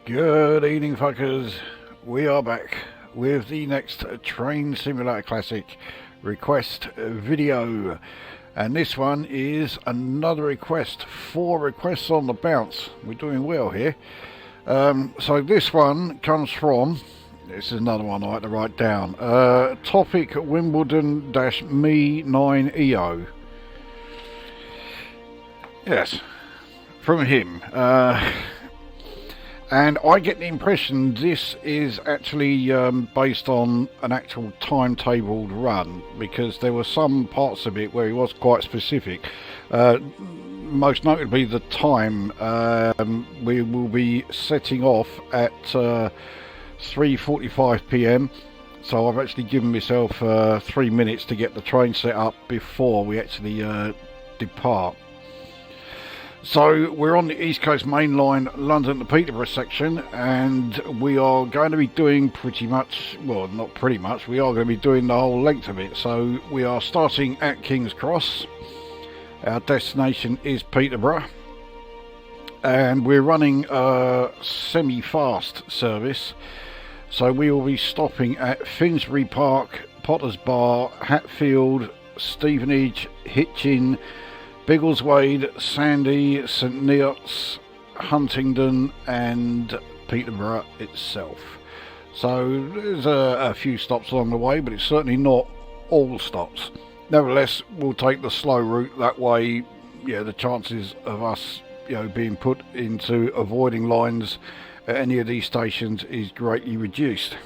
Good evening, fuckers. We are back with the next Train Simulator Classic request video, and this one is another request. 4 requests on the bounce. We're doing well here. So this one comes from, this is another one I like to write down, topic Wimbledon-me 9EO. Yes, from him. And I get the impression this is actually based on an actual timetabled run, because there were some parts of it where he was quite specific. Most notably the time. We will be setting off at 3:45 PM. So I've actually given myself 3 minutes to get the train set up before we actually depart. So we're on the East Coast Main Line, London-Peterborough section, and we are going to be doing pretty much, well, not pretty much, we are going to be doing the whole length of it. So we are starting at King's Cross. Our destination is Peterborough, and we're running a semi-fast service. So we will be stopping at Finsbury Park, Potter's Bar, Hatfield, Stevenage, Hitchin, Biggleswade, Sandy, St Neots, Huntingdon and Peterborough itself. So there's a few stops along the way, but it's certainly not all stops. Nevertheless, we'll take the slow route. That way, yeah, the chances of us, being put into avoiding lines at any of these stations is greatly reduced.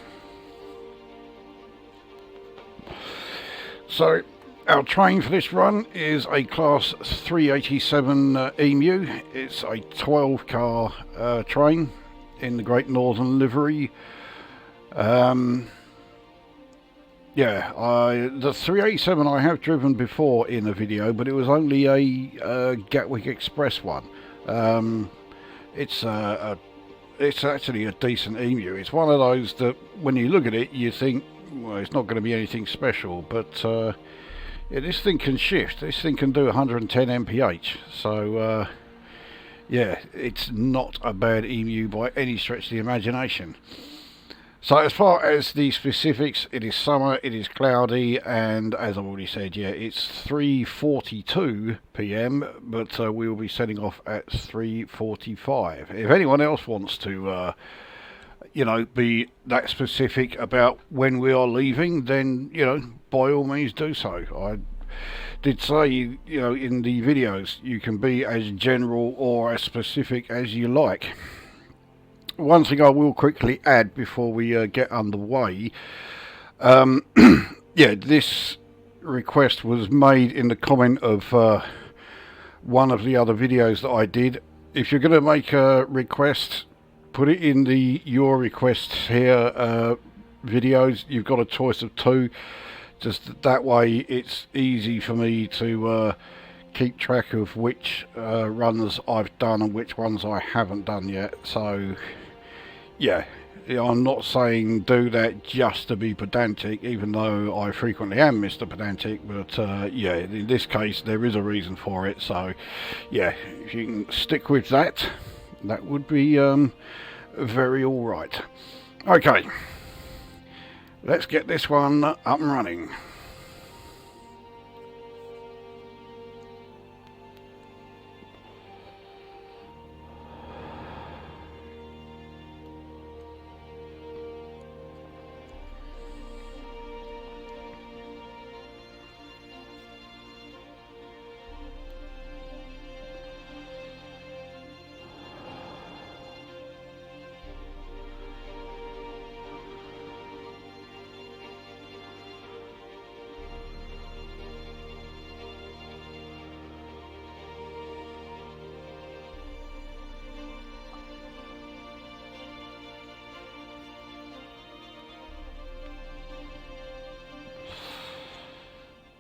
So our train for this run is a Class 387 EMU. It's a 12-car train in the Great Northern livery. The 387 I have driven before in a video, but it was only a Gatwick Express one. It's actually a decent EMU. It's one of those that when you look at it, you think, well, it's not going to be anything special, but yeah, this thing can shift. This thing can do 110 mph. So, yeah, it's not a bad EMU by any stretch of the imagination. So as far as the specifics, it is summer, it is cloudy, and as I've already said, yeah, it's 3:42 PM, but we will be setting off at 3:45. If anyone else wants to be that specific about when we are leaving, then, by all means do so. I did say, in the videos, you can be as general or as specific as you like. One thing I will quickly add before we get underway, yeah, this request was made in the comment of one of the other videos that I did. If you're going to make a request, put it in the your requests here videos. You've got a choice of 2. Just that way it's easy for me to keep track of which runs I've done and which ones I haven't done yet. So yeah, I'm not saying do that just to be pedantic, even though I frequently am Mr. Pedantic, but yeah, in this case there is a reason for it. So yeah, if you can stick with that, that would be very alright. Okay, let's get this one up and running.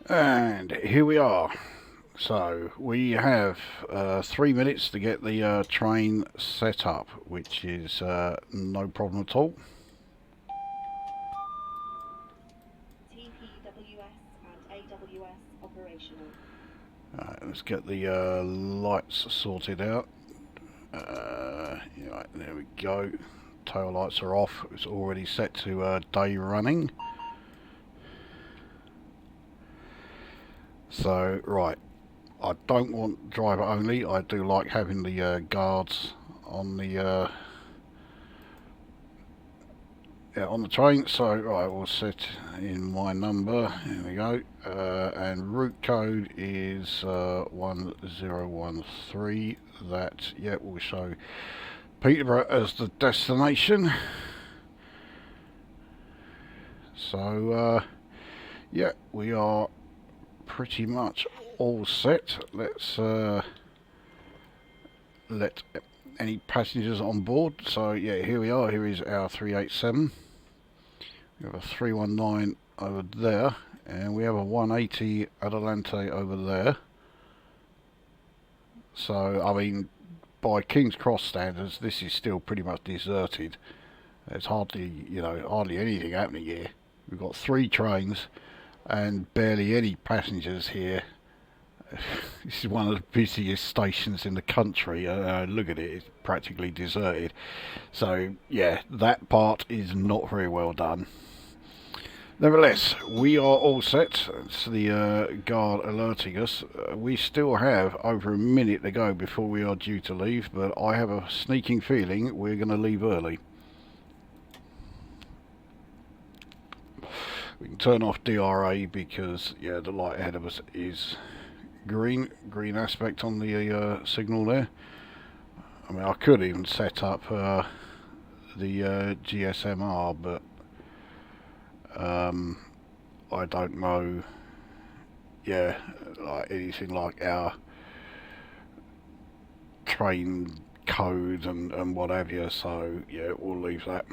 And here we are. So we have 3 minutes to get the train set up, which is no problem at all. TPWS and AWS operational. Let's get the lights sorted out. Right, there we go. Tail lights are off. It's already set to day running. So, right, I don't want driver only. I do like having the guards on the on the train. So, right, we'll set in my number. Here we go. And route code is 1013. That, yeah, will show Peterborough as the destination. So, yeah, we are pretty much all set. Let's let any passengers on board. So, yeah, here we are. Here is our 387. We have a 319 over there, and we have a 180 Adelante over there. So, I mean, by King's Cross standards, this is still pretty much deserted. There's hardly, you know, hardly anything happening here. We've got 3 trains and barely any passengers here. This is one of the busiest stations in the country. Look at it, it's practically deserted. So, yeah, that part is not very well done. Nevertheless, we are all set. It's the guard alerting us. We still have over a minute to go before we are due to leave, but I have a sneaking feeling we're going to leave early. We can turn off DRA because, yeah, the light ahead of us is green aspect on the signal there. I mean, I could even set up the GSMR, but I don't know, yeah, like anything like our train code and what have you, so yeah, we'll leave that.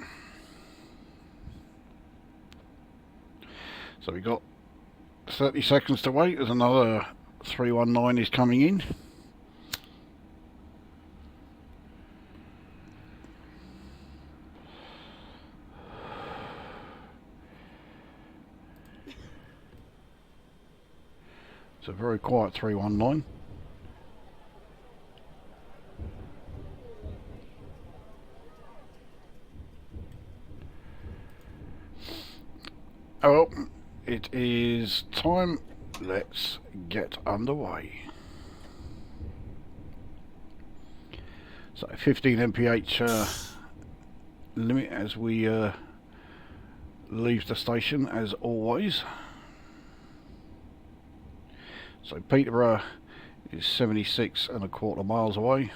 So we got 30 seconds to wait. There's another 319 is coming in. It's a very quiet 319. Oh, it is time. Let's get underway. So 15 mph limit as we leave the station, as always. So Peterborough is 76.25 miles away.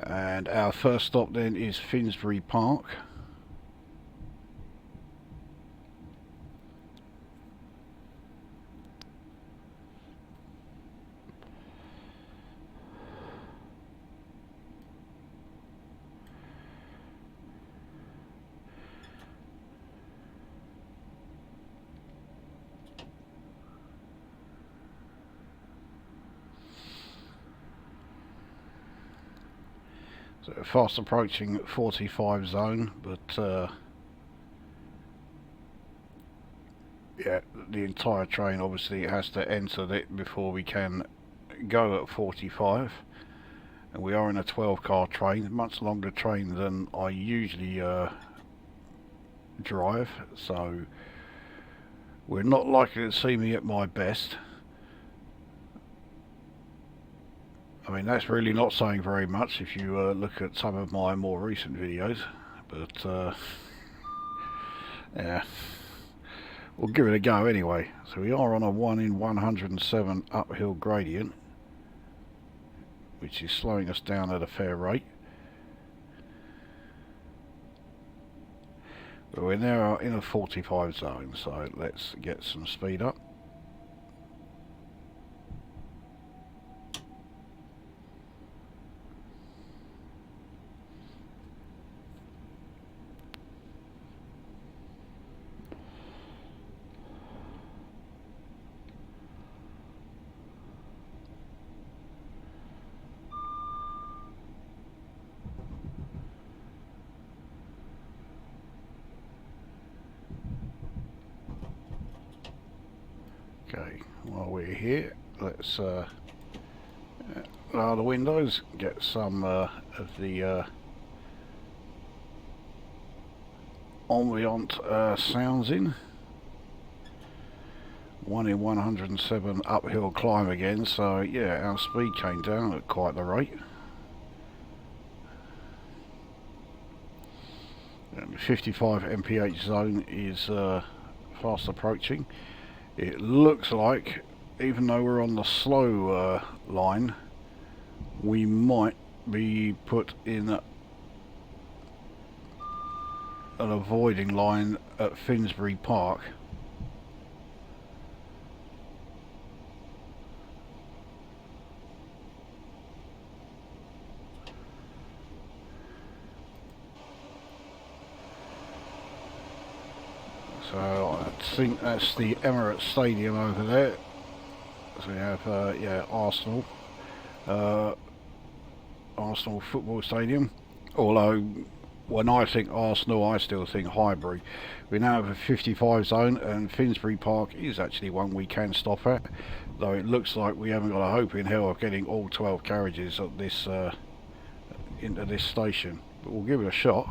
And our first stop then is Finsbury Park. So fast approaching 45 zone, but yeah, the entire train obviously has to enter it before we can go at 45. And we are in a 12-car train, much longer train than I usually drive, so we're not likely to see me at my best. I mean, that's really not saying very much if you look at some of my more recent videos, but yeah, we'll give it a go anyway. So we are on a 1 in 107 uphill gradient, which is slowing us down at a fair rate. But we're now in a 45 zone, so let's get some speed up. Okay, while we're here, let's lower the windows, get some of the ambient sounds in. 1 in 107 uphill climb again, so yeah, our speed came down at quite the rate. And the 55 mph zone is fast approaching. It looks like, even though we're on the slow line, we might be put in an avoiding line at Finsbury Park. So I think that's the Emirates Stadium over there. So we have yeah, Arsenal Football Stadium. Although when I think Arsenal, I still think Highbury. We now have a 55 zone, and Finsbury Park is actually one we can stop at. Though it looks like we haven't got a hope in hell of getting all 12 carriages at this into this station. But we'll give it a shot.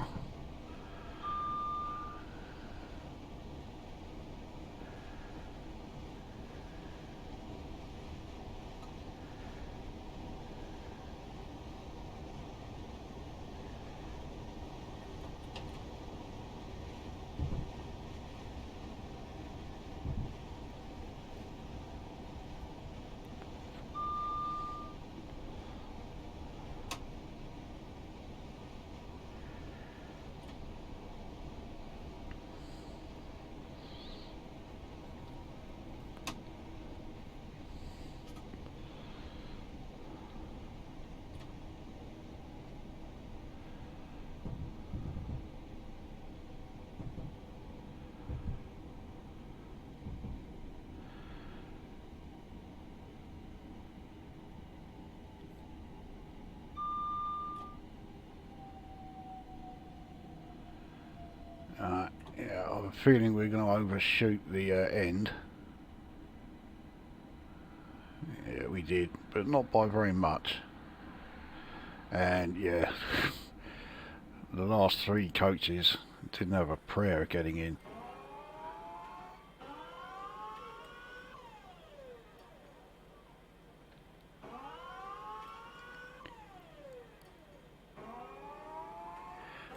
Yeah, I have a feeling we're going to overshoot the end. Yeah, we did, but not by very much. And yeah, the last 3 coaches didn't have a prayer of getting in.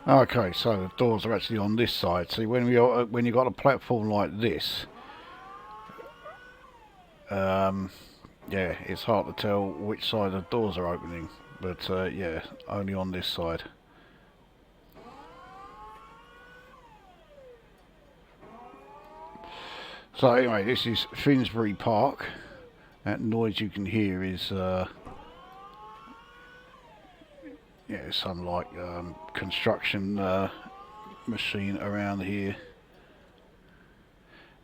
Okay, so the doors are actually on this side. See, when you got a platform like this, yeah, it's hard to tell which side the doors are opening. But yeah, only on this side. So anyway, this is Finsbury Park. That noise you can hear is yeah, some like construction machine around here.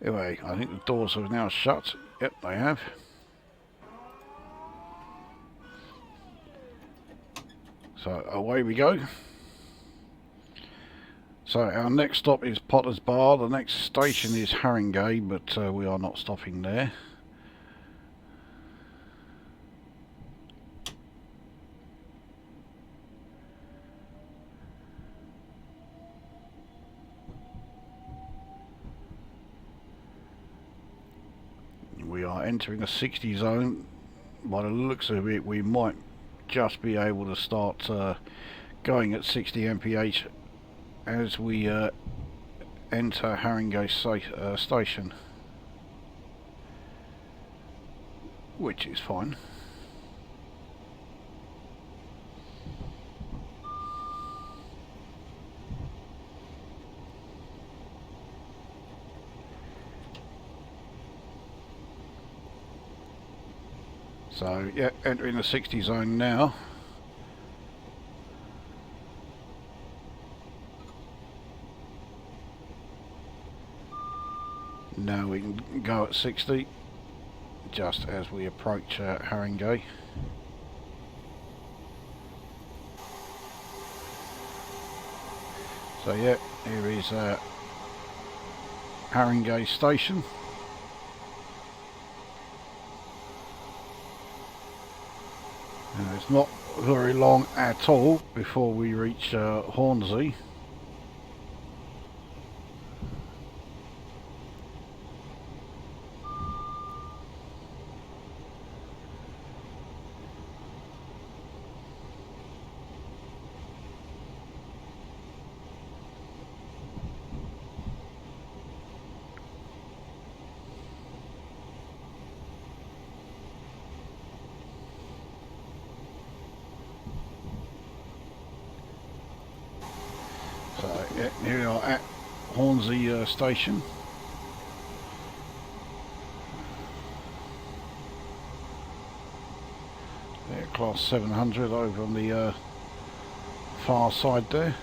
Anyway, I think the doors are now shut. Yep, they have. So away we go. So our next stop is Potter's Bar. The next station is Haringey, but we are not stopping there. We are entering a 60 zone. By the looks of it, we might just be able to start going at 60 mph as we enter Haringey station, which is fine. So yeah, entering the 60 zone now. Now we can go at 60 just as we approach Haringey. So yeah, here is Haringey station. It's not very long at all before we reach Hornsey. So yeah, here we are at Hornsey station. Yeah, class 700 over on the far side there.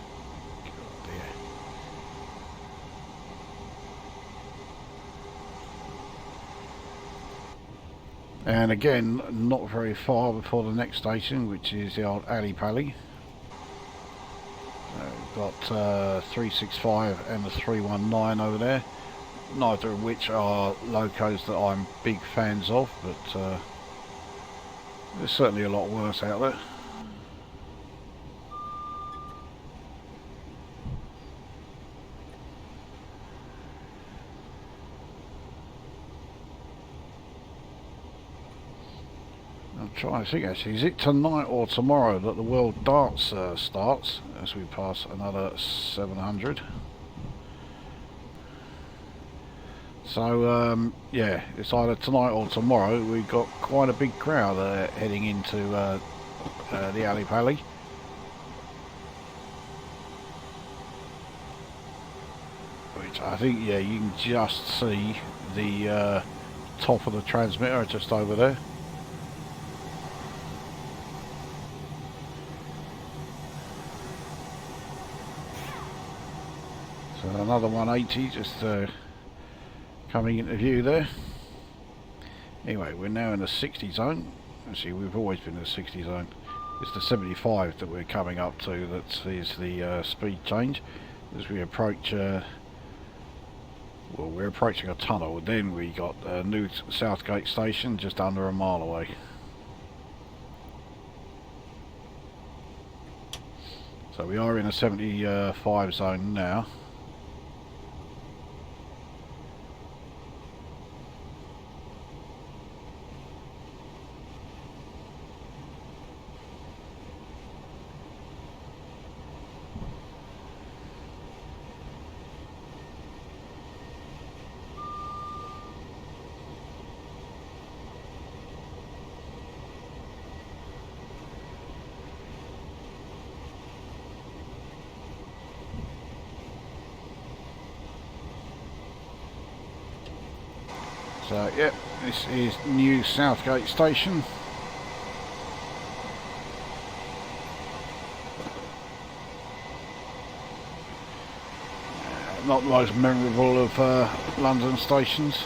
And again, not very far before the next station, which is the old Alley Pally. We've got 365 and the 319 over there, neither of which are locos that I'm big fans of, but there's certainly a lot worse out there. I'm trying to think actually, is it tonight or tomorrow that the World Darts starts as we pass another 700? So yeah, it's either tonight or tomorrow. We've got quite a big crowd heading into the Alley Pally. Which I think, yeah, you can just see the top of the transmitter just over there. So another 180 just coming into view there. Anyway, we're now in the 60 zone. Actually, we've always been in the 60 zone. It's the 75 that we're coming up to that is the speed change. As we approach, well, we're approaching a tunnel, and then we got a new Southgate station just under a mile away. So we are in a 75 zone now. So yep, this is new Southgate station. Not the most memorable of London stations.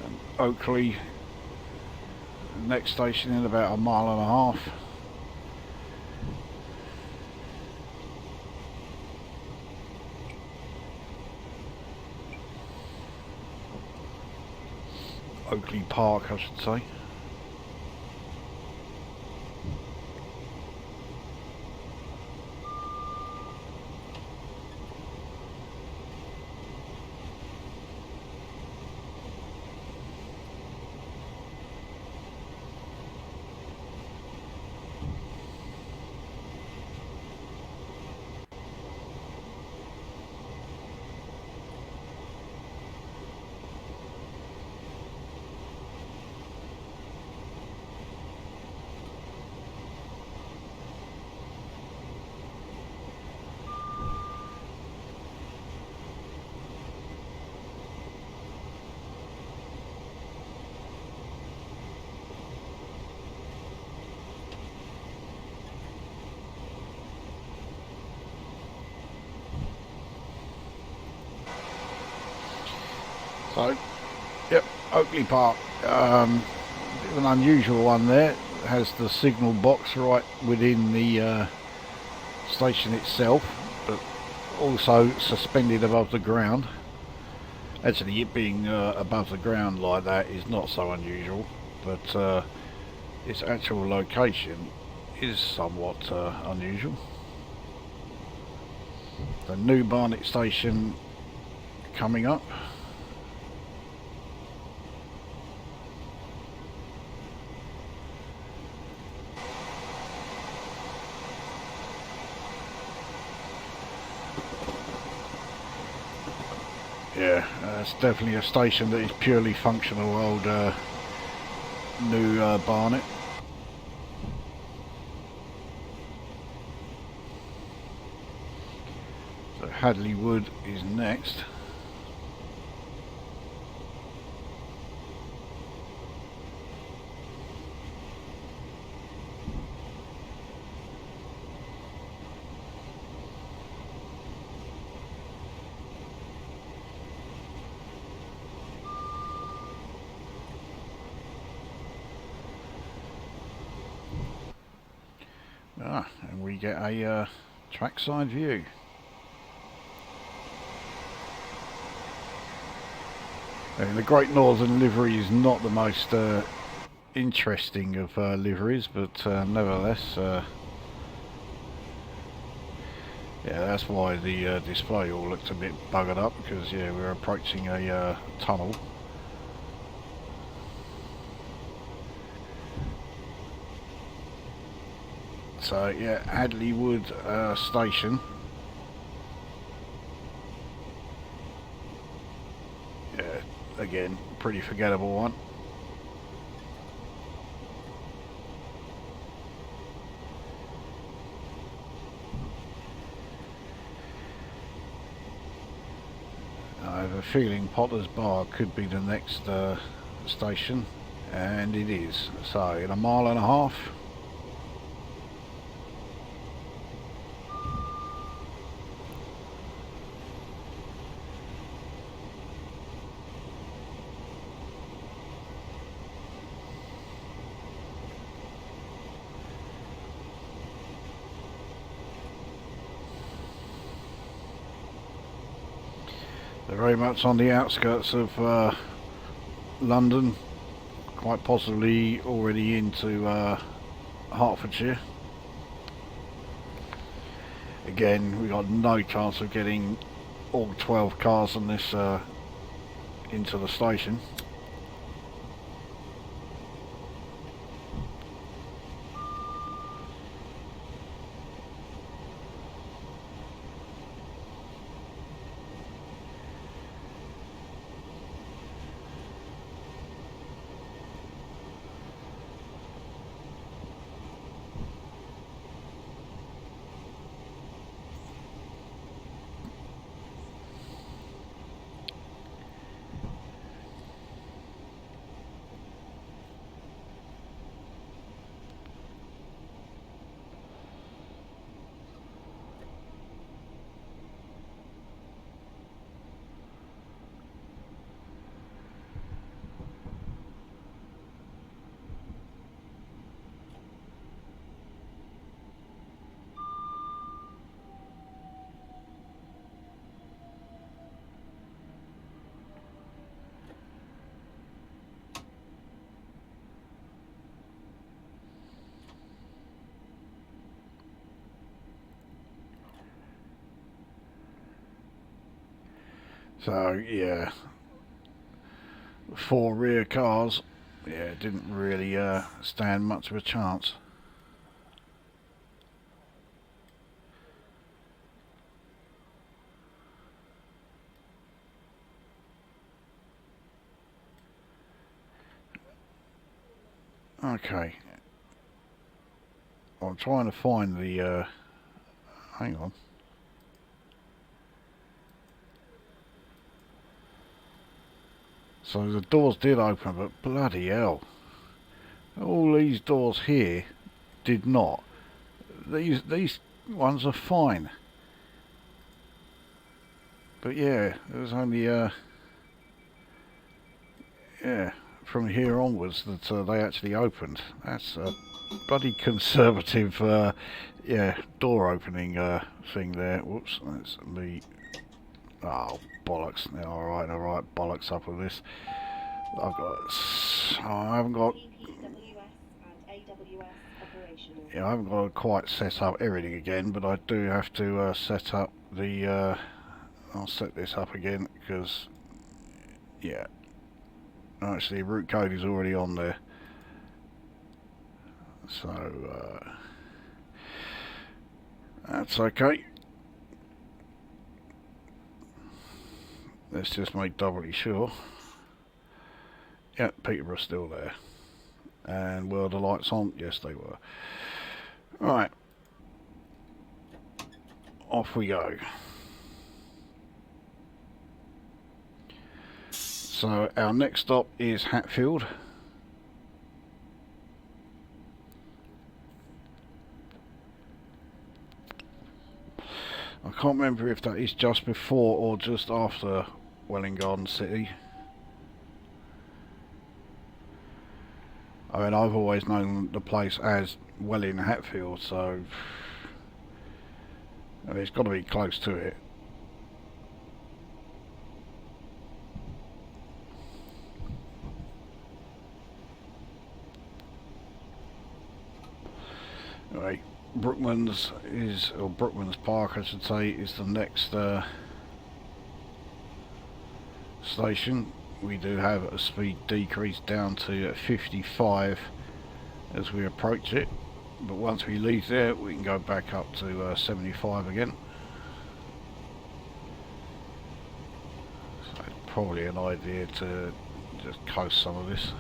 And Oakley, next station in about a mile and a half. Oakley Park, I should say. So, yep, Oakley Park, bit of an unusual one there. It has the signal box right within the station itself, but also suspended above the ground. Actually, it being above the ground like that is not so unusual, but its actual location is somewhat unusual. The new Barnet station coming up. Yeah, it's definitely a station that is purely functional old new Barnet. So Hadley Wood is next. And we get a trackside view. And the Great Northern livery is not the most interesting of liveries, but nevertheless, yeah, that's why the display all looks a bit buggered up, because yeah, we're approaching a tunnel. So yeah, Hadley Wood station. Yeah, again, pretty forgettable one. I have a feeling Potter's Bar could be the next station, and it is. So in a mile and a half. They're very much on the outskirts of London, quite possibly already into Hertfordshire. Again, we got no chance of getting all 12 cars on this into the station. So yeah, 4 rear cars, yeah, didn't really stand much of a chance. Okay, I'm trying to find the hang on. So the doors did open, but bloody hell, all these doors here did not. These ones are fine, but yeah, it was only yeah, from here onwards that they actually opened. That's a bloody conservative yeah, door opening thing there. Whoops, that's me Oh, bollocks. Yeah, alright, bollocks up with this. I haven't got... PPWS and AWS operational. Yeah, I haven't got to quite set up everything again, but I do have to set up the... I'll set this up again, because... Yeah. Actually, root code is already on there. So, that's okay. Let's just make doubly sure. Yeah, Peterborough's still there. And were the lights on? Yes, they were. Right. Off we go. So, our next stop is Hatfield. I can't remember if that is just before or just after Welwyn Garden City. I mean, I've always known the place as Welwyn Hatfield, so I mean, it's got to be close to it. Anyway, Brookman's is, or Brookman's Park I should say, is the next station. We do have a speed decrease down to 55 as we approach it, but once we leave there we can go back up to 75 again. So probably an idea to just coast some of this.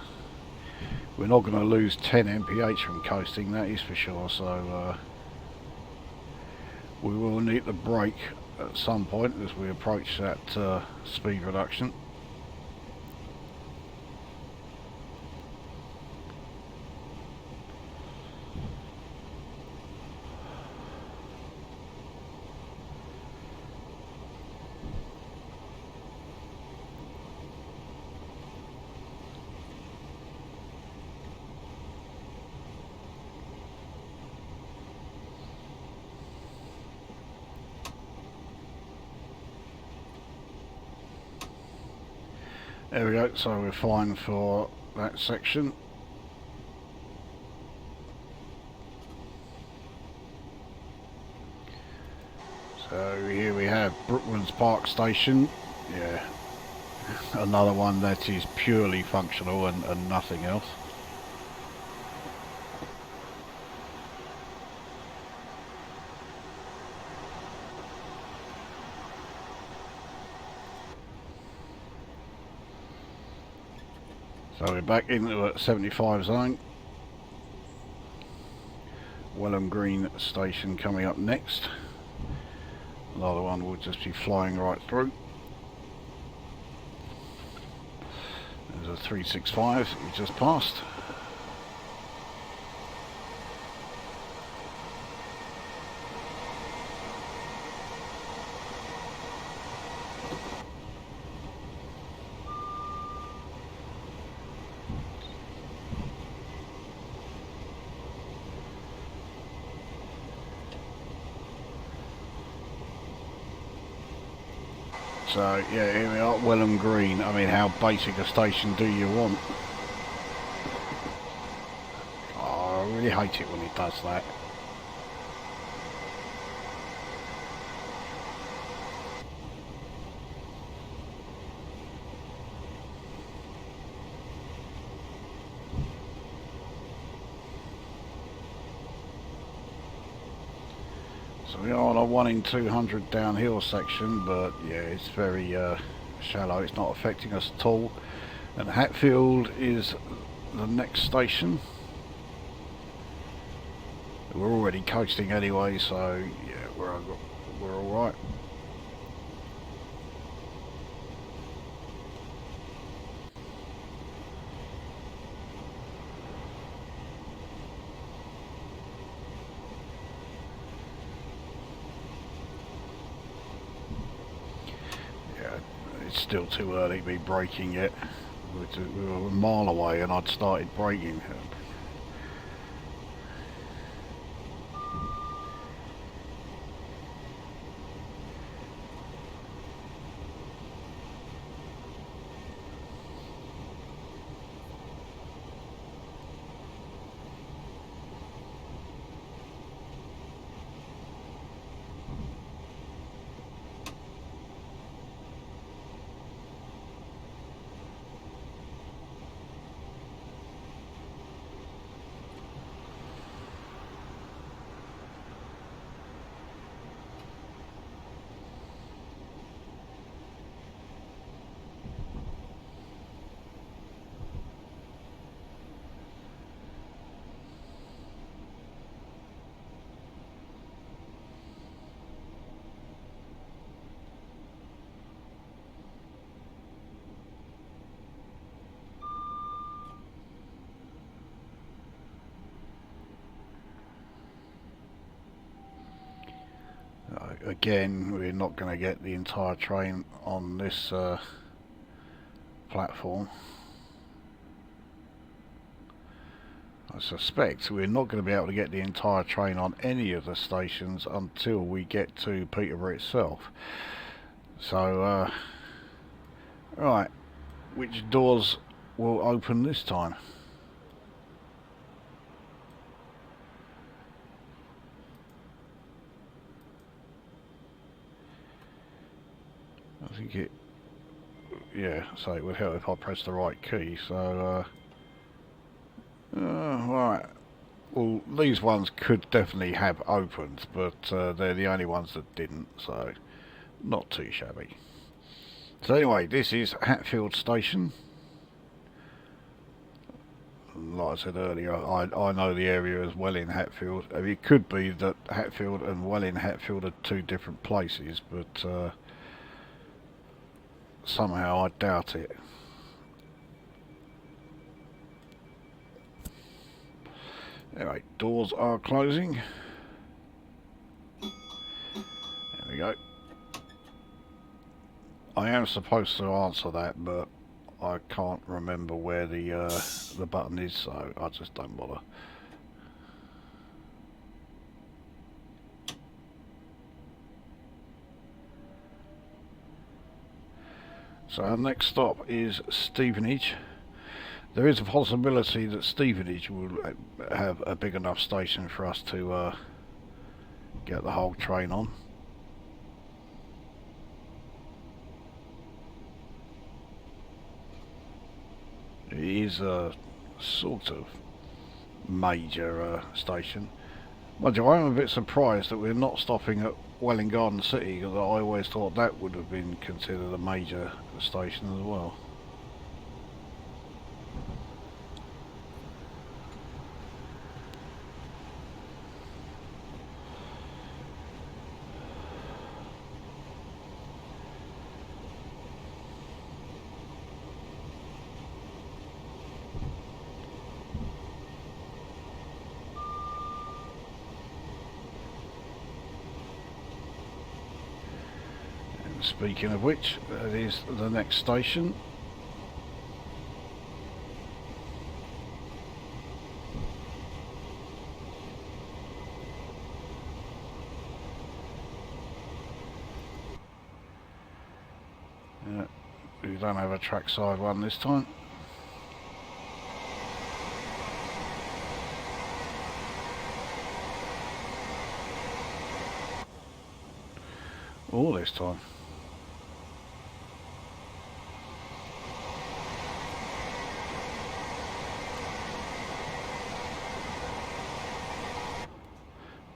We're not going to lose 10 mph from coasting, that is for sure, so we will need to brake at some point as we approach that speed reduction. There we go, so we're fine for that section. So here we have Brookman's Park Station. Yeah, another one that is purely functional and nothing else. So we're back into a 75 zone. Welham Green Station coming up next. Another one will just be flying right through. There's a 365 that we just passed. So yeah, here we are, Welham Green. I mean, how basic a station do you want? Oh, I really hate it when it does that. So we are on a 1 in 200 downhill section, but yeah, it's very shallow. It's not affecting us at all. And Hatfield is the next station. We're already coasting anyway, so yeah, we're all right. It's still too early to be braking yet. We were a mile away and I'd started braking. again, we're not going to get the entire train on this platform. I suspect we're not going to be able to get the entire train on any of the stations until we get to Peterborough itself. So, right, which doors will open this time? I think it, yeah, so it would help if I press the right key. So, right. Well, these ones could definitely have opened, but they're the only ones that didn't, so not too shabby. So anyway, this is Hatfield Station. Like I said earlier, I know the area as well in Hatfield. It could be that Hatfield and Welling Hatfield are two different places, but somehow I doubt it. Anyway, doors are closing. There we go. I am supposed to answer that, but I can't remember where the button is, so I just don't bother. So our next stop is Stevenage. There is a possibility that Stevenage will have a big enough station for us to get the whole train on. It is a sort of major station. Mind you, I am a bit surprised that we're not stopping at Welling Garden City, because I always thought that would have been considered a major station as well. Speaking of which, that is the next station. We don't have a trackside one this time. All this time.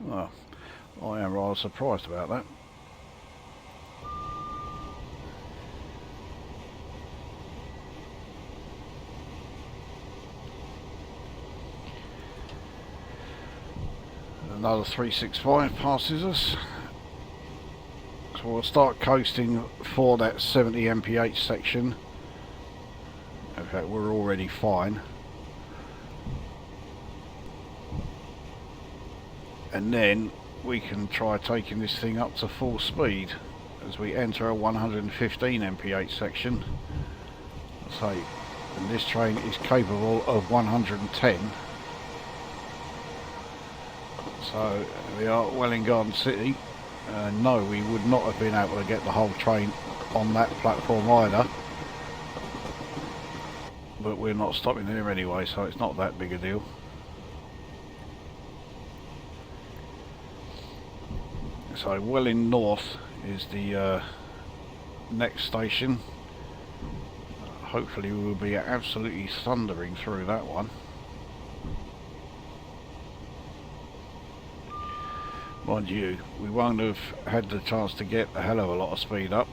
Well, I am rather surprised about that. Another 365 passes us. So we'll start coasting for that 70 mph section. In fact, we're already fine. And then we can try taking this thing up to full speed as we enter a 115 mph section. So, and this train is capable of 110. So we are at Welling Garden City. No, we would not have been able to get the whole train on that platform either. But we're not stopping there anyway, so it's not that big a deal. So Welling North is the next station. Hopefully we will be absolutely thundering through that one. Mind you, we won't have had the chance to get a hell of a lot of speed up.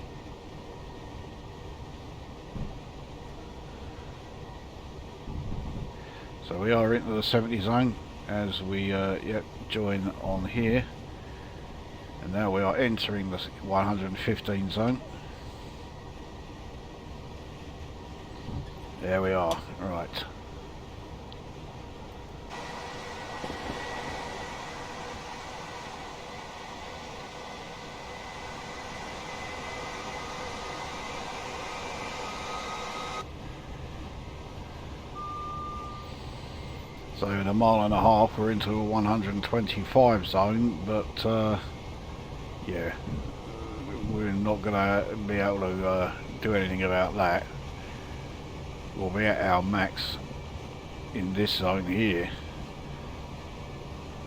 So we are into the 70 zone as we join on here. And now we are entering the 115 zone. There we are, right. So in a mile and a half we're into a 125 zone, but yeah, we're not going to be able to do anything about that. We'll be at our max in this zone here.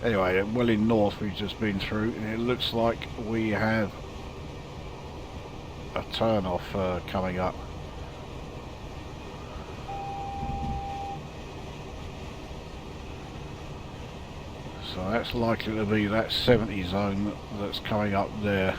Anyway, Welling North we've just been through, and it looks like we have a turn off coming up. So that's likely to be that 70 zone that's coming up there.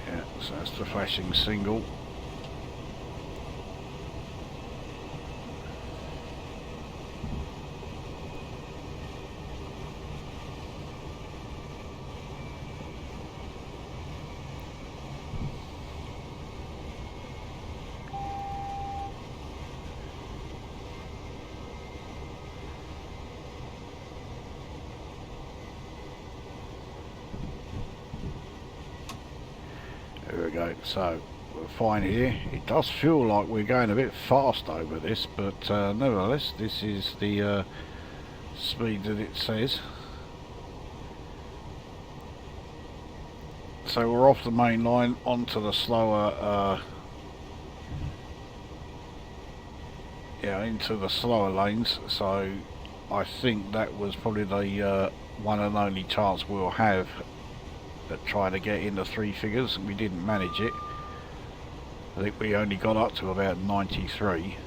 Yeah, so that's the flashing single. There we go, so we're fine here. It does feel like we're going a bit fast over this, but nevertheless this is the speed that it says. So we're off the main line onto the slower into the slower lanes, so I think that was probably the one and only chance we'll have at trying to get into three figures. We didn't manage it. I think we only got up to about 93.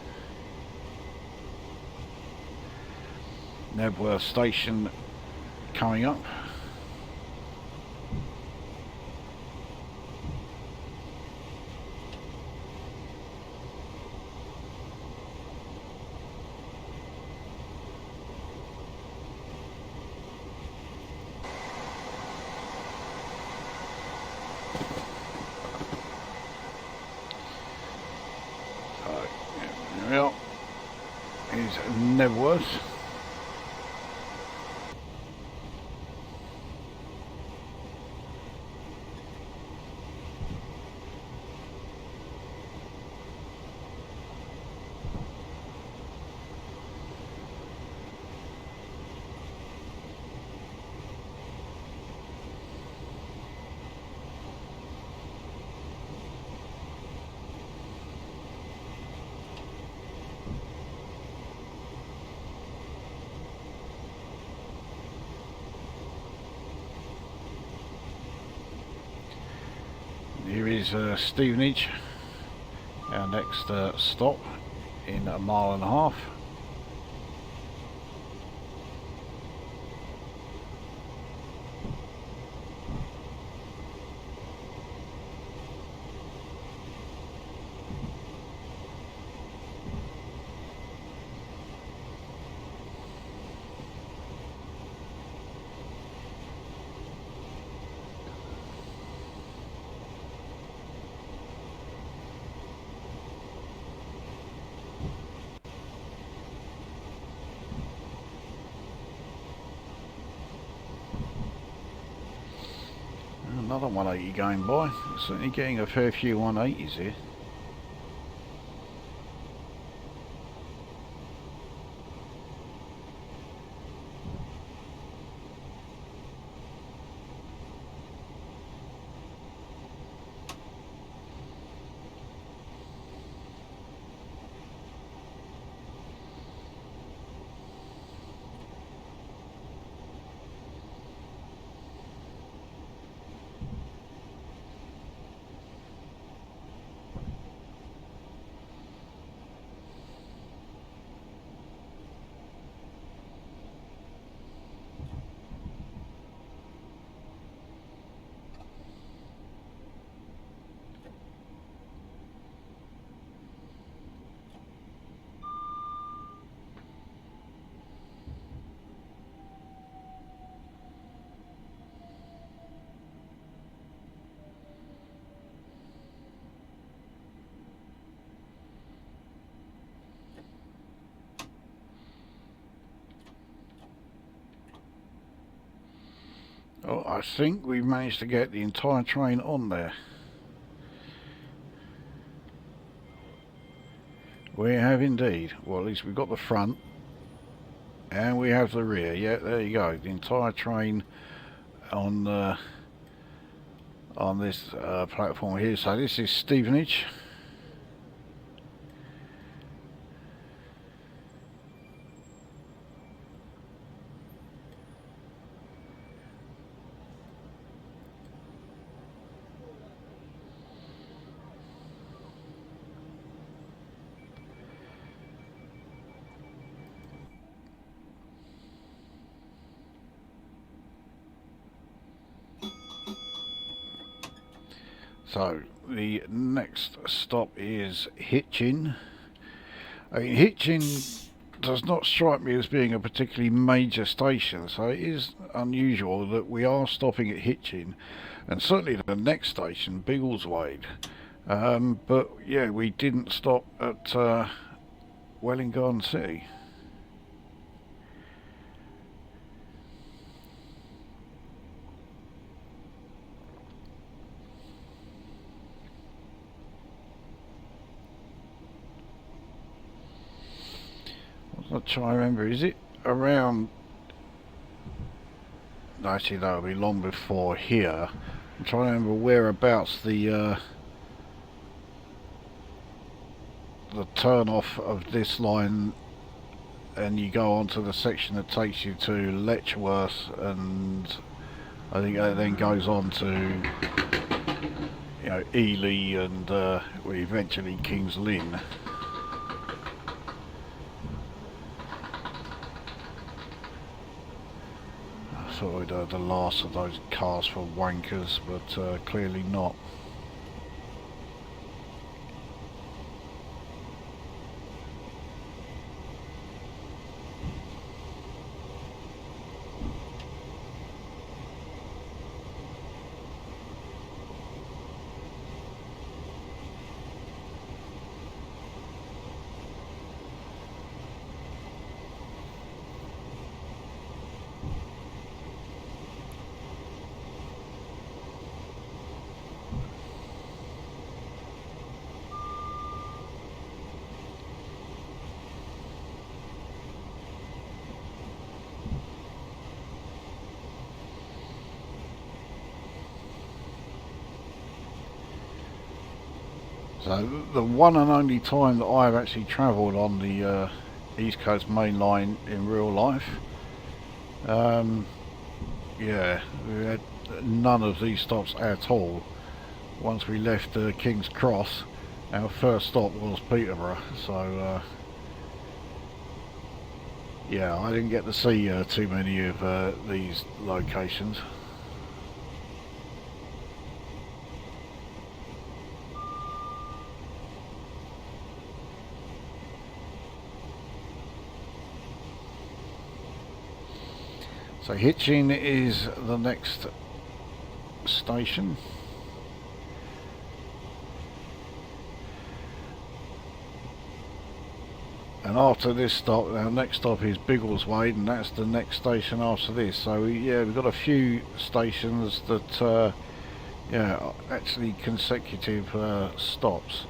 Nebworth station coming up. Well, is Nebworth. Here is Stevenage, our next stop in a mile and a half. Another 180 going by. Certainly getting a fair few 180s here. I think we managed to get the entire train on there. We have indeed. Well, at least we've got the front and we have the rear. Yeah, there you go. The entire train on this platform here. So this is Stevenage. So the next stop is Hitchin. I mean, Hitchin does not strike me as being a particularly major station, so it is unusual that we are stopping at Hitchin, and certainly the next station, Biggleswade. But yeah, we didn't stop at Welwyn Garden City. I'm trying to remember, is it around, actually that would be long before here. I'm trying to remember whereabouts the turn off of this line, and you go on to the section that takes you to Letchworth, and I think it then goes on to, you know, Ely and well, eventually King's Lynn. I thought we'd heard the last of those cars for wankers, but clearly not. So the one and only time that I've actually travelled on the East Coast Main Line in real life, yeah, we had none of these stops at all. Once we left King's Cross, our first stop was Peterborough, so yeah, I didn't get to see too many of these locations. So Hitchin is the next station. And after this stop, our next stop is Biggleswade, and that's the next station after this. So yeah, we've got a few stations that, yeah, are actually consecutive stops.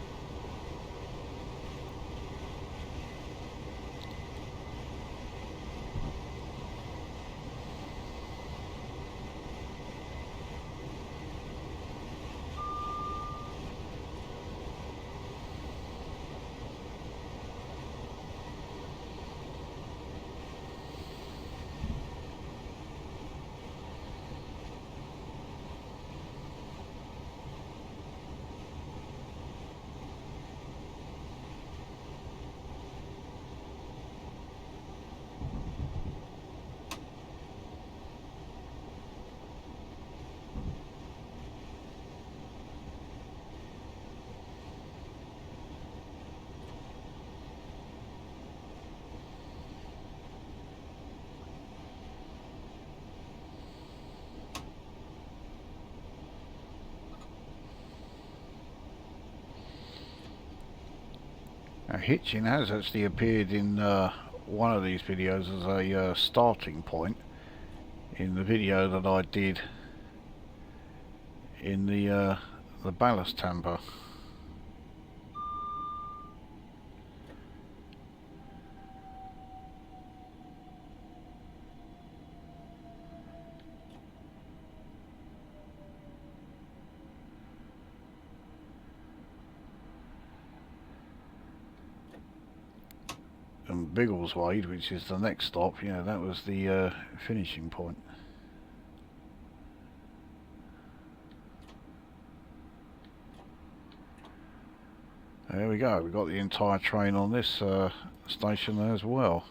Now, Hitchin has actually appeared in one of these videos as a starting point in the video that I did in the ballast tamper. And Biggleswade, which is the next stop, yeah, that was the finishing point. There we go, we've got the entire train on this station there as well.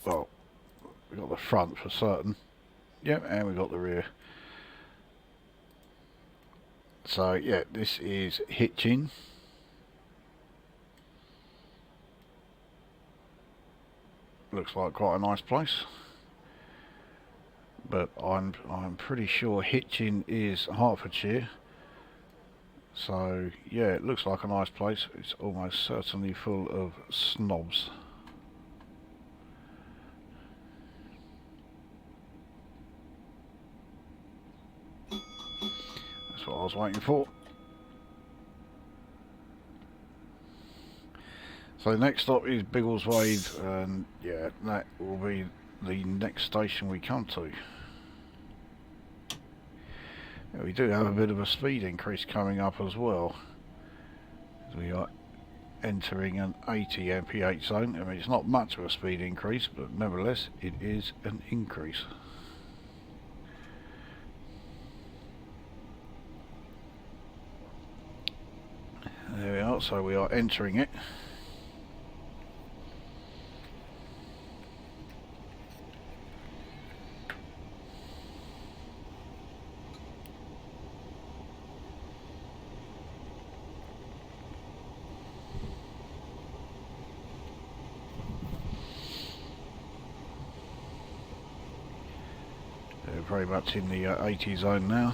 Well, we've got the front for certain. Yep, and we've got the rear. So yeah, this is Hitchin. Looks like quite a nice place. But I'm pretty sure Hitchin is Hertfordshire. So yeah, it looks like a nice place. It's almost certainly full of snobs. That's what I was waiting for. So next stop is Biggleswade, and yeah, that will be the next station we come to. Yeah, we do have a bit of a speed increase coming up as well. We are entering an 80 mph zone. I mean, it's not much of a speed increase, but nevertheless it is an increase. There we are, so we are entering it. They're very much in the 80 zone now.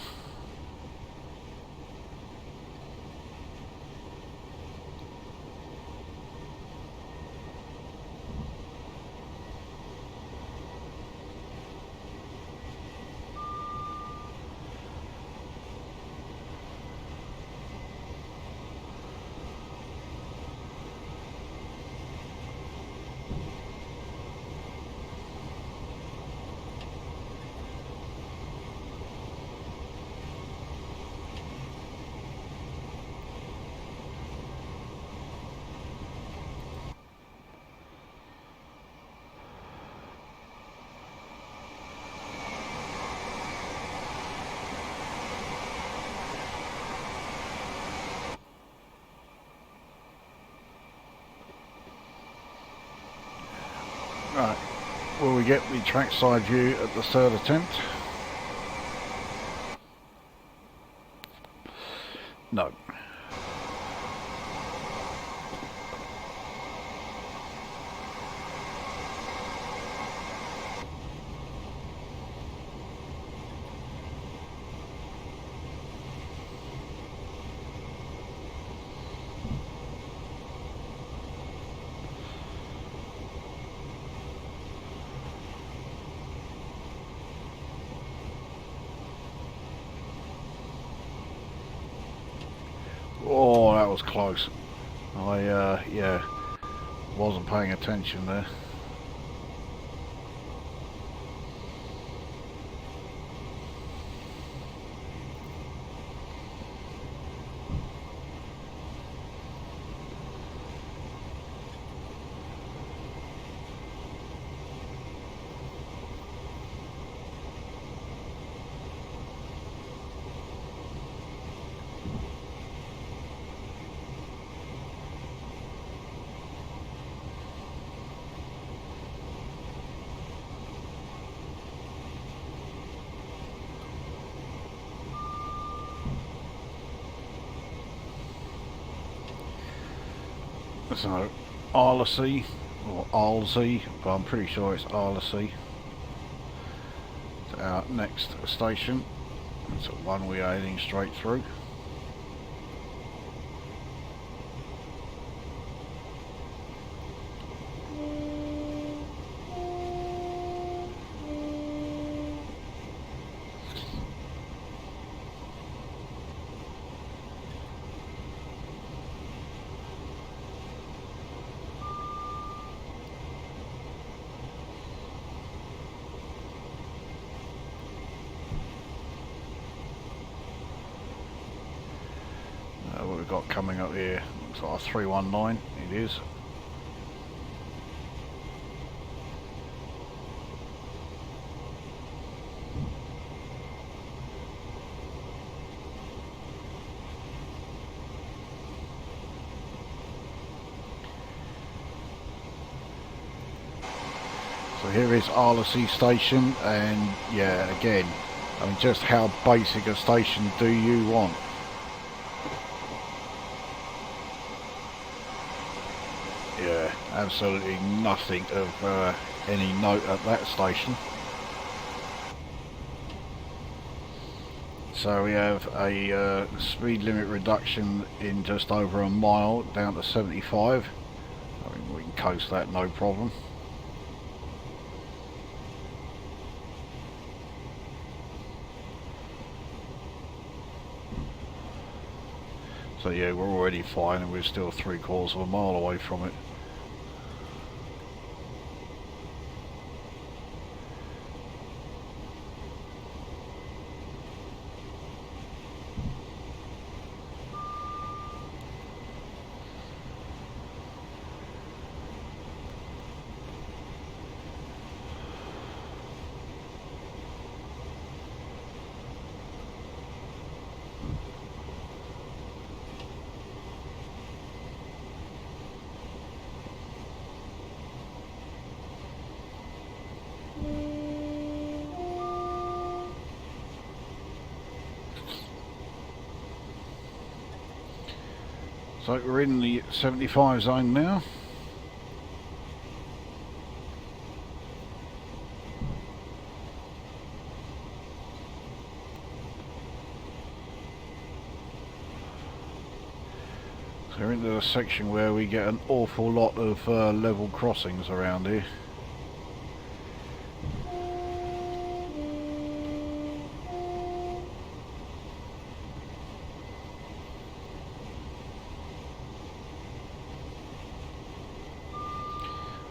Right, will we get the trackside view at the third attempt? No. Oh, that was close. Yeah, wasn't paying attention there. So, Arlesey, or Arlesey, but I'm pretty sure it's Arlesey. To our next station. It's one we are heading straight through. got coming up here? Looks like a 319. It is. So here is Arlesey station, and yeah, again, I mean, just how basic a station do you want? Yeah, absolutely nothing of any note at that station. So we have a speed limit reduction in just over a mile down to 75. I mean, we can coast that no problem. So yeah, we're already fine and we're still 3/4 of a mile away from it. So we're in the 75 zone now. So we're into the section where we get an awful lot of level crossings around here.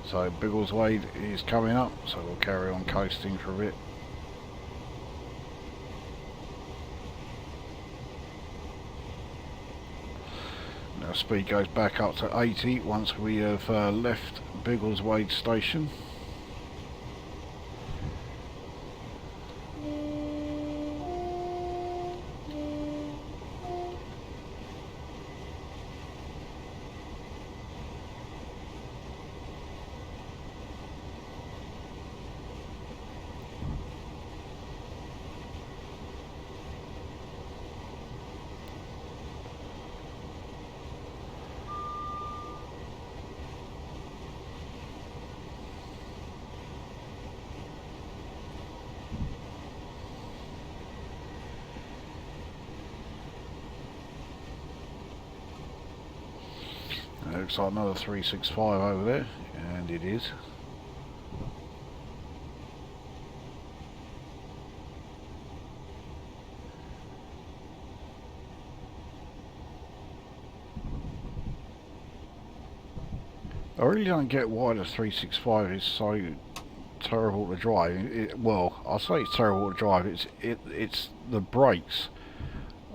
So Biggleswade is coming up, so we'll carry on coasting for a bit. Now speed goes back up to 80 once we have left Biggleswade station. Looks like another 365 over there, and it is. I really don't get why the 365 is so terrible to drive. Well, I say it's terrible to drive. It's the brakes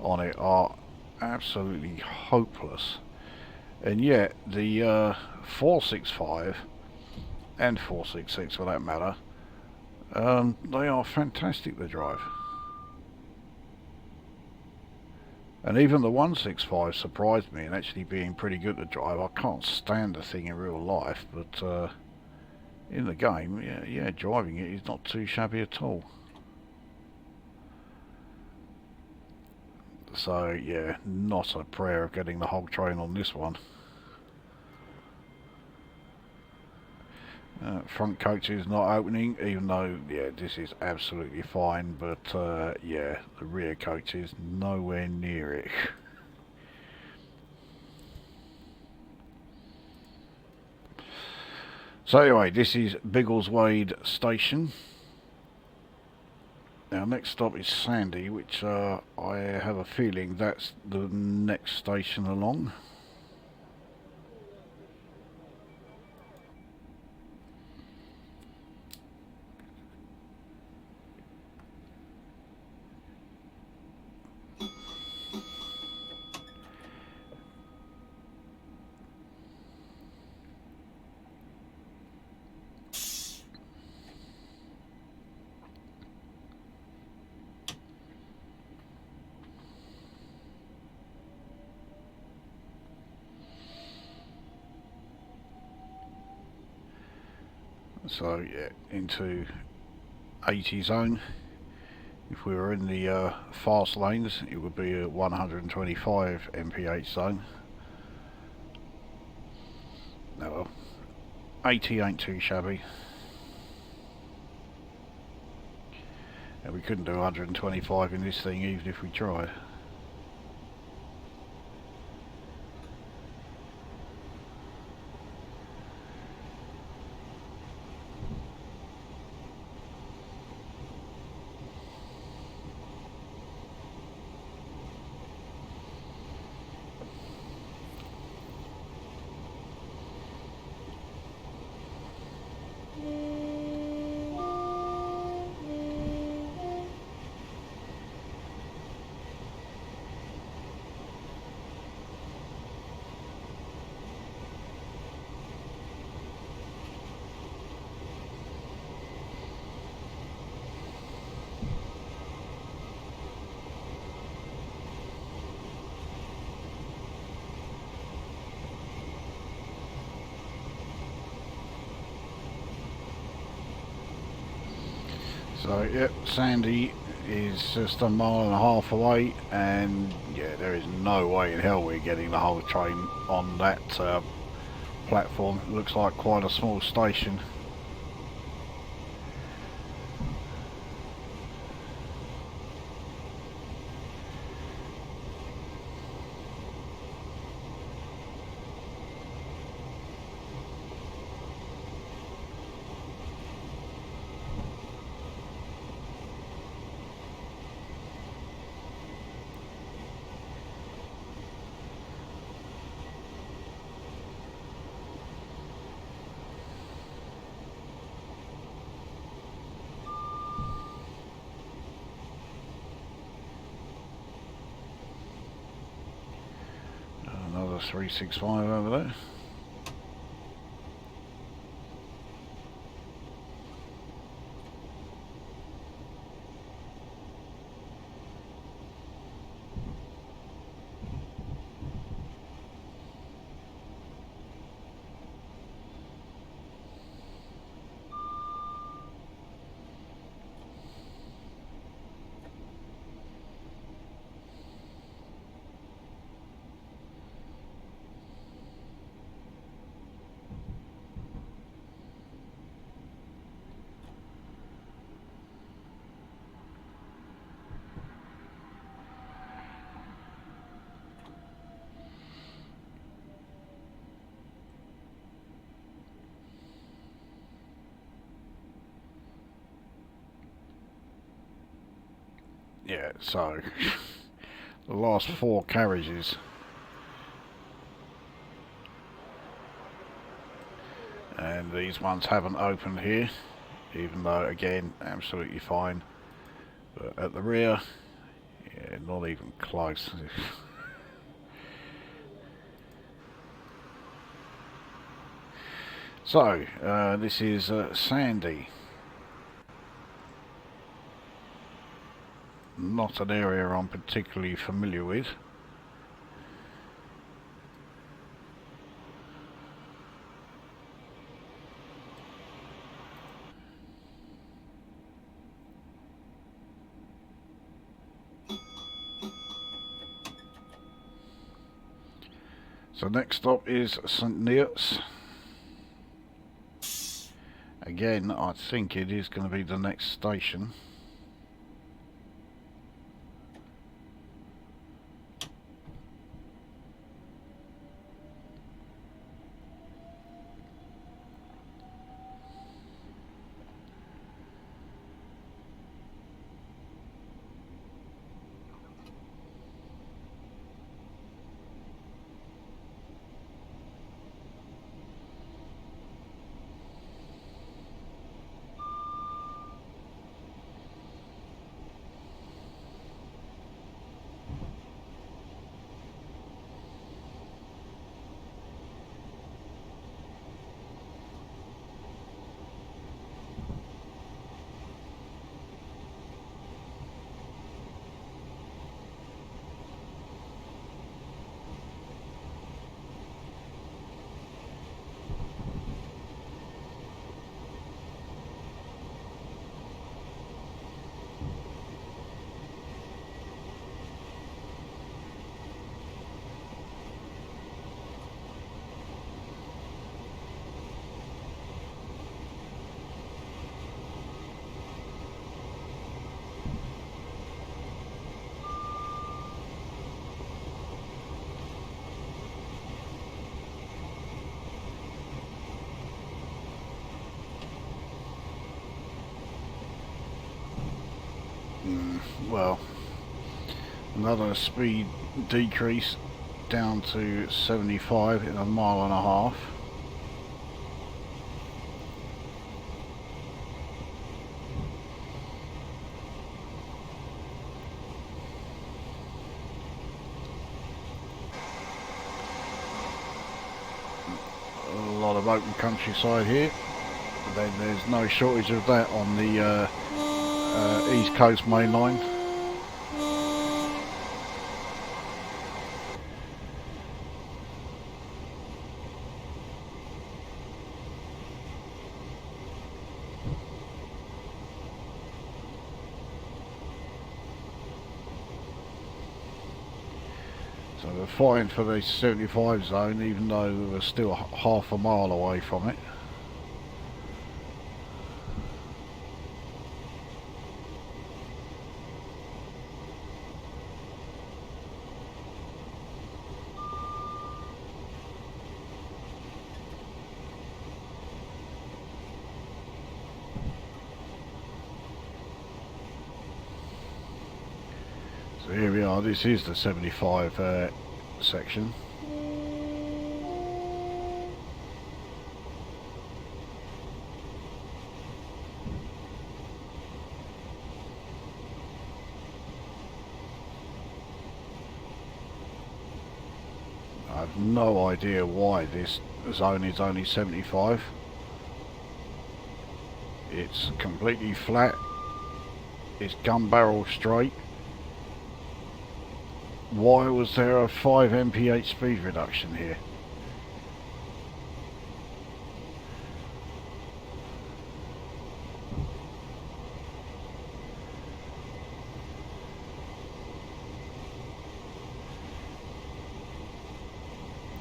on it are absolutely hopeless. And yet the 465 and 466 for that matter, they are fantastic to drive. And even the 165 surprised me in actually being pretty good to drive. I can't stand the thing in real life, but in the game, yeah, driving it is not too shabby at all. So yeah, not a prayer of getting the whole train on this one. Front coach is not opening, even though yeah, this is absolutely fine, but yeah, the rear coach is nowhere near it. So anyway, this is Biggleswade station. Now next stop is Sandy, which I have a feeling that's the next station along. So yeah, into 80 zone. If we were in the fast lanes, it would be a 125 mph zone. Oh well, 80 ain't too shabby. And we couldn't do 125 in this thing even if we tried. So yep, Sandy is just a mile and a half away, and yeah, there is no way in hell we're getting the whole train on that platform. It looks like quite a small station. Another 365 over there. Yeah, so the last 4 carriages, and these ones haven't opened here, even though again absolutely fine, but at the rear, yeah, not even close. So this is Sandy. Not an area I'm particularly familiar with. So next stop is St Neots. Again, I think it is going to be the next station. Well, another speed decrease down to 75 in 1.5 miles. A lot of open countryside here. Then there's no shortage of that on the East Coast main line. So we're fighting for the 75 zone, even though we're still half a mile away from it. So here we are, this is the 75 section. I have no idea why this zone is only 75. It's completely flat, it's gun barrel straight. Why was there a 5 mph speed reduction here?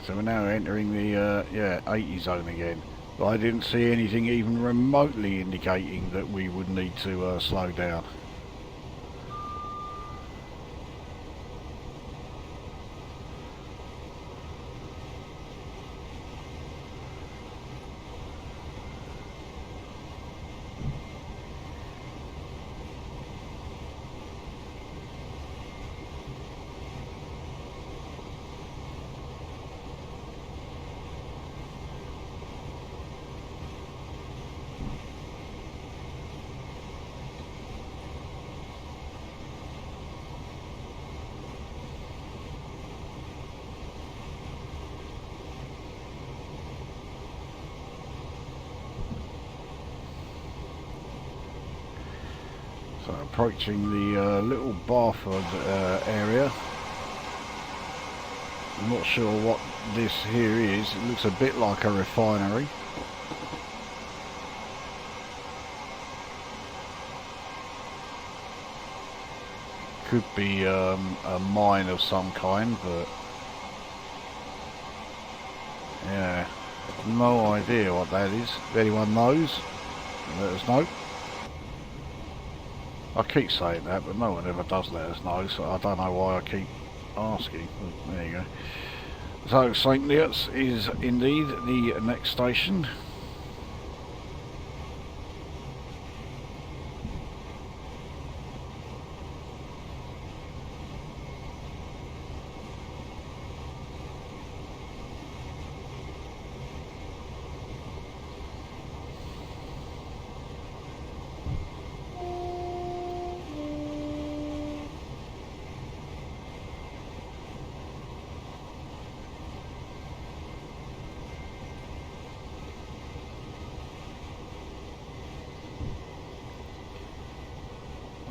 So we're now entering the 80 zone again. But I didn't see anything even remotely indicating that we would need to slow down. So approaching the little Barford area. I'm not sure what this here is. It looks a bit like a refinery. Could be a mine of some kind, but yeah, no idea what that is. If anyone knows, let us know. I keep saying that, but no one ever does let us know, so I don't know why I keep asking. But there you go. So St Neots is indeed the next station.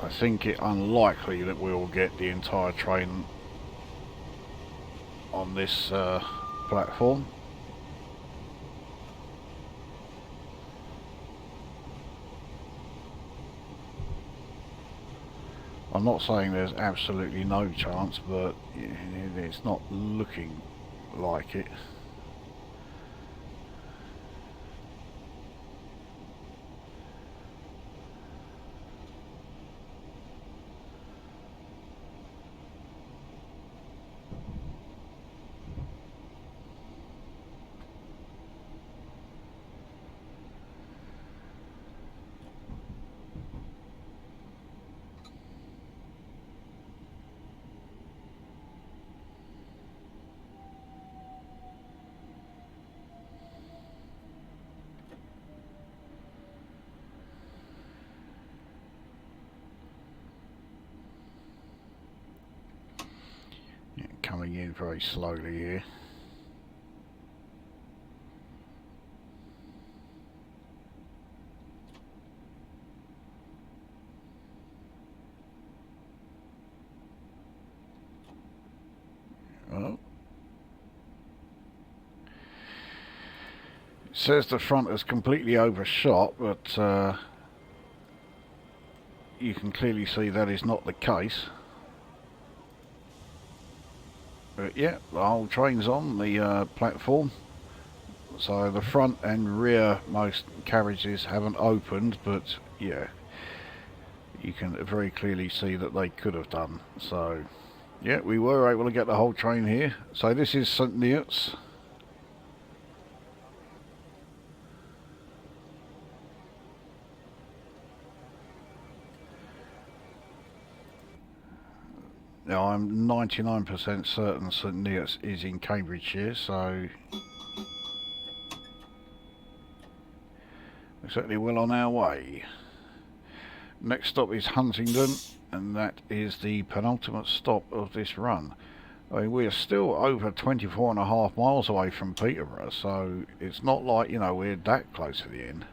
I think it unlikely that we'll get the entire train on this platform. I'm not saying there's absolutely no chance, but it's not looking like it. coming in very slowly here. Well, it says the front is completely overshot, but you can clearly see that is not the case. But yeah, the whole train's on the platform. So the front and rear most carriages haven't opened, but yeah, you can very clearly see that they could have done. So yeah, we were able to get the whole train here. So this is St Neots. Now I'm 99% certain St Neots is in Cambridgeshire, so we're certainly well on our way. Next stop is Huntingdon, and that is the penultimate stop of this run. I mean, we're still over 24.5 miles away from Peterborough, so it's not like, you know, we're that close to the end.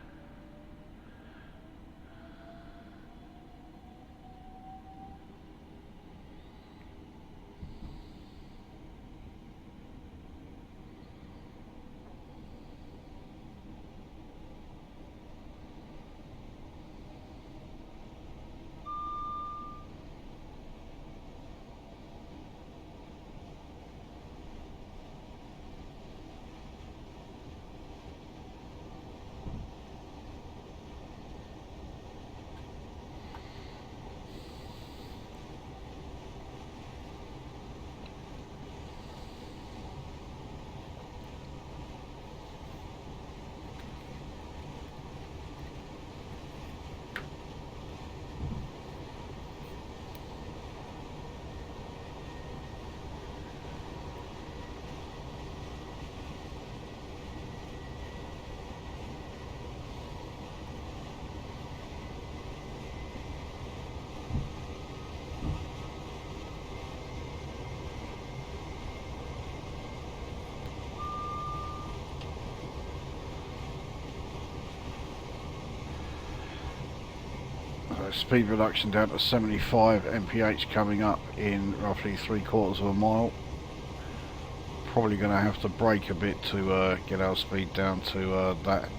Speed reduction down to 75 mph coming up in roughly 3/4 of a mile. Probably going to have to brake a bit to get our speed down to that.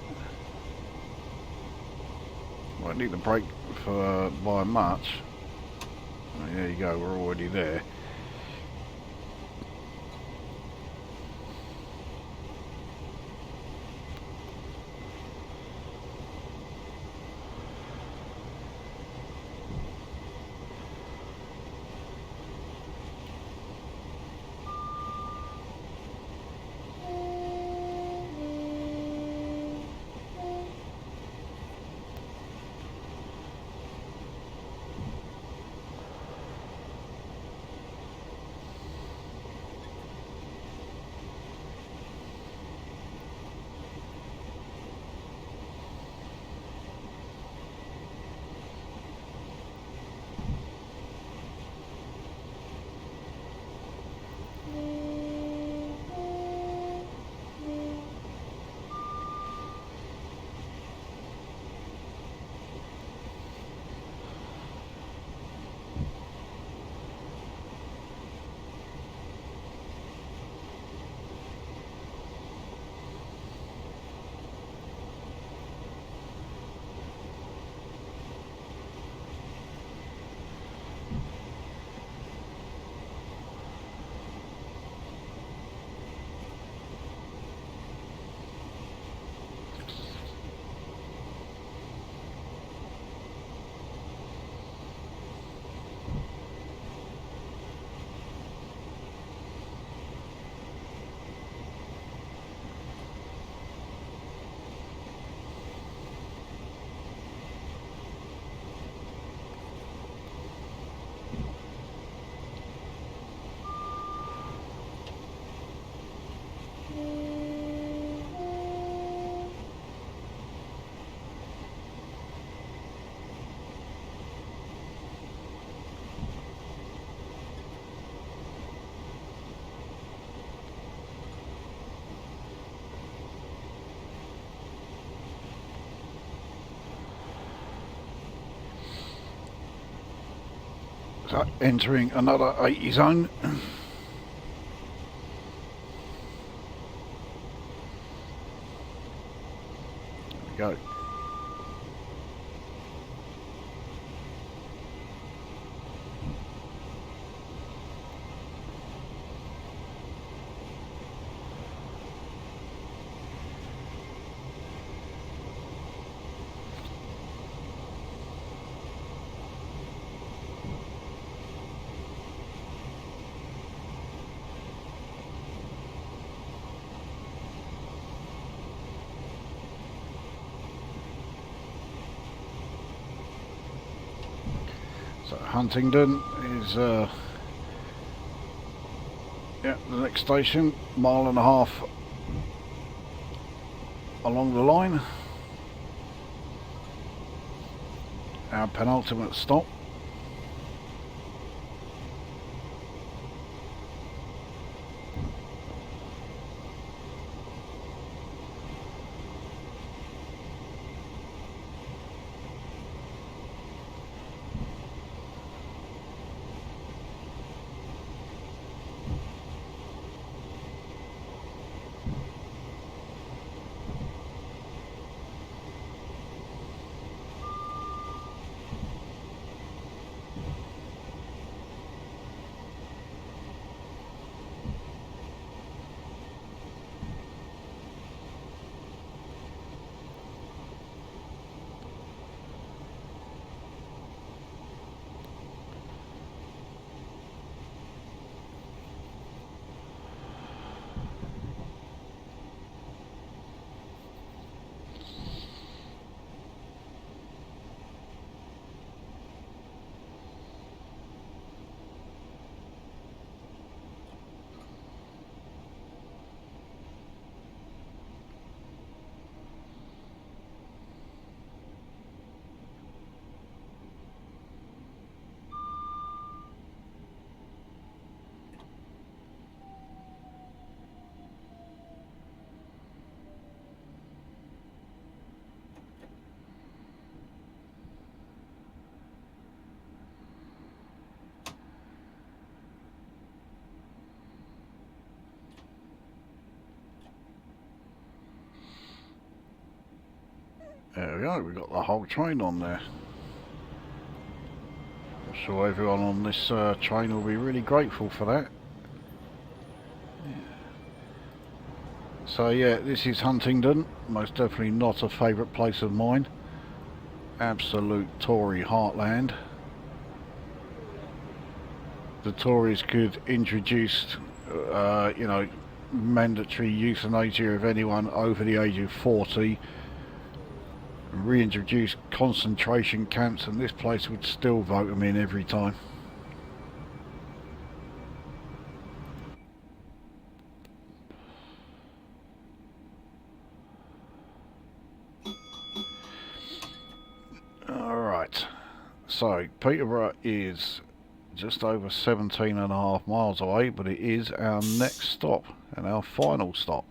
Won't need to brake for by much. Oh, there you go, we're already there. So entering another 80 zone. There we go. So Huntingdon is yeah, the next station, mile and a half along the line. Our penultimate stop. There we go, we've got the whole train on there. I'm sure everyone on this train will be really grateful for that. So yeah, this is Huntingdon, most definitely not a favourite place of mine. Absolute Tory heartland. The Tories could introduce, you know, mandatory euthanasia of anyone over the age of 40, reintroduce concentration camps, and this place would still vote them in every time. Alright, so Peterborough is just over 17.5 miles away, but it is our next stop and our final stop.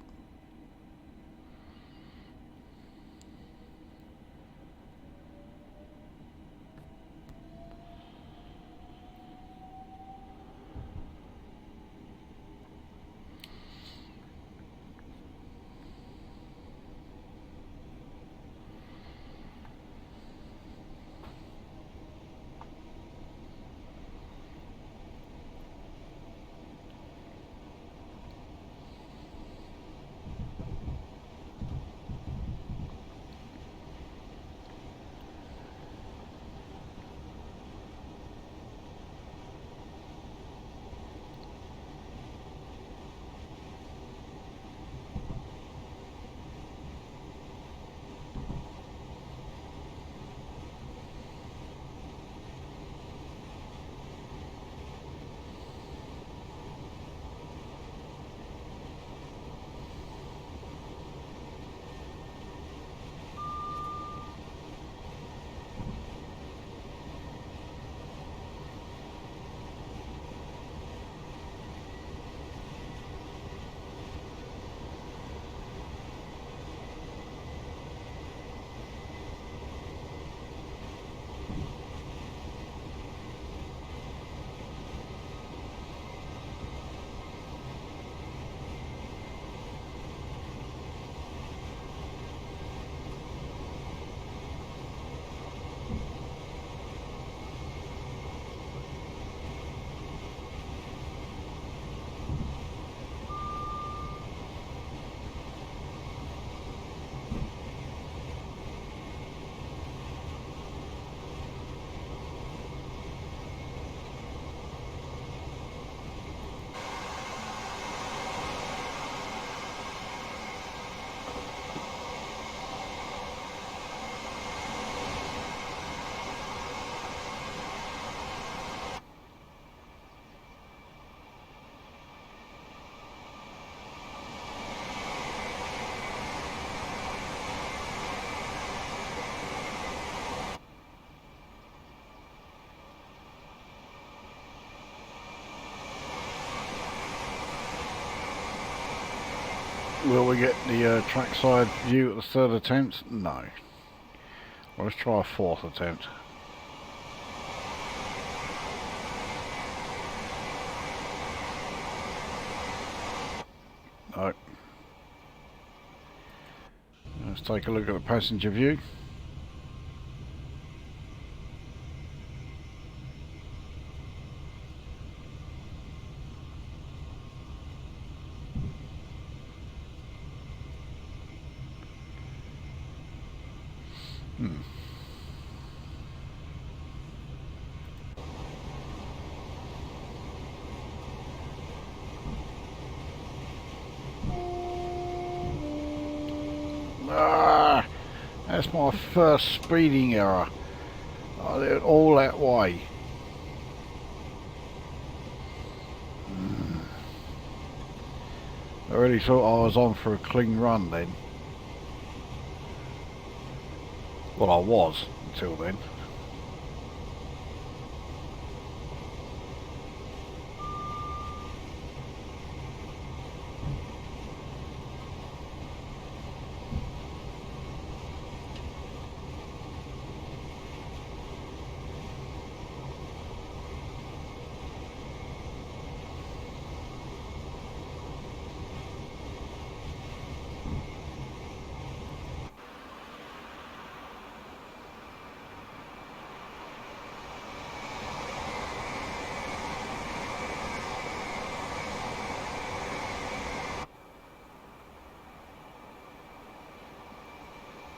Will we get the trackside view at the third attempt? No. Well, let's try a fourth attempt. No. Let's take a look at the passenger view. Ah, that's my first speeding error. I did it all that way. I really thought I was on for a clean run then. Well, I was until then.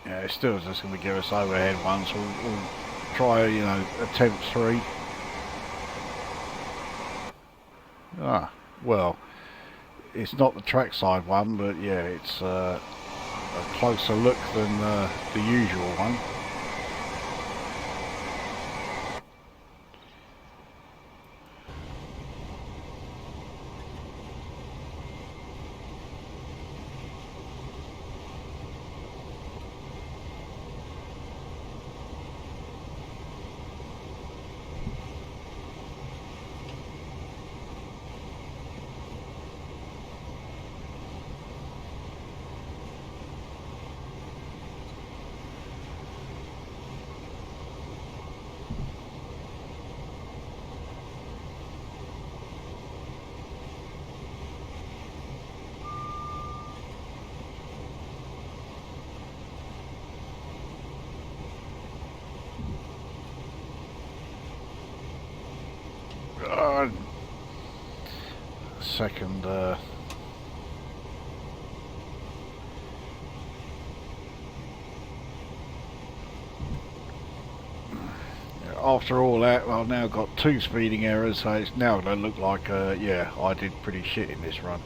Yeah, it's still just going to give us overhead once. We'll try, you know, attempt 3. Ah, well, it's not the trackside one, but yeah, it's a closer look than the usual one. Second after all that, I've now got 2 speeding errors, so it's now going to look like yeah, I did pretty shit in this run.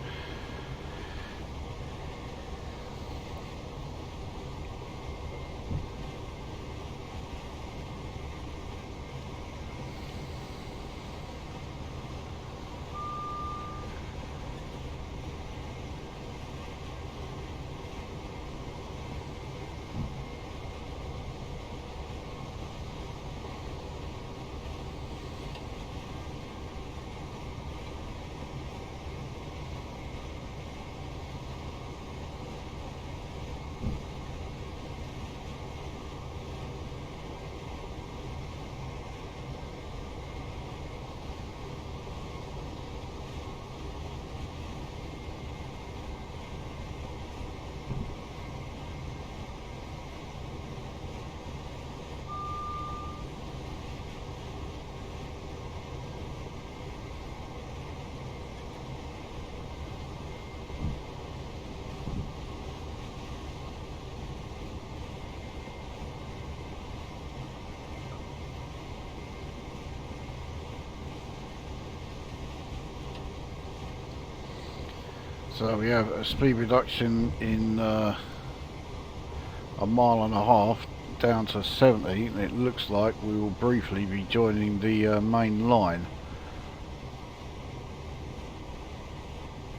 So we have a speed reduction in 1.5 miles down to 70, and it looks like we will briefly be joining the main line,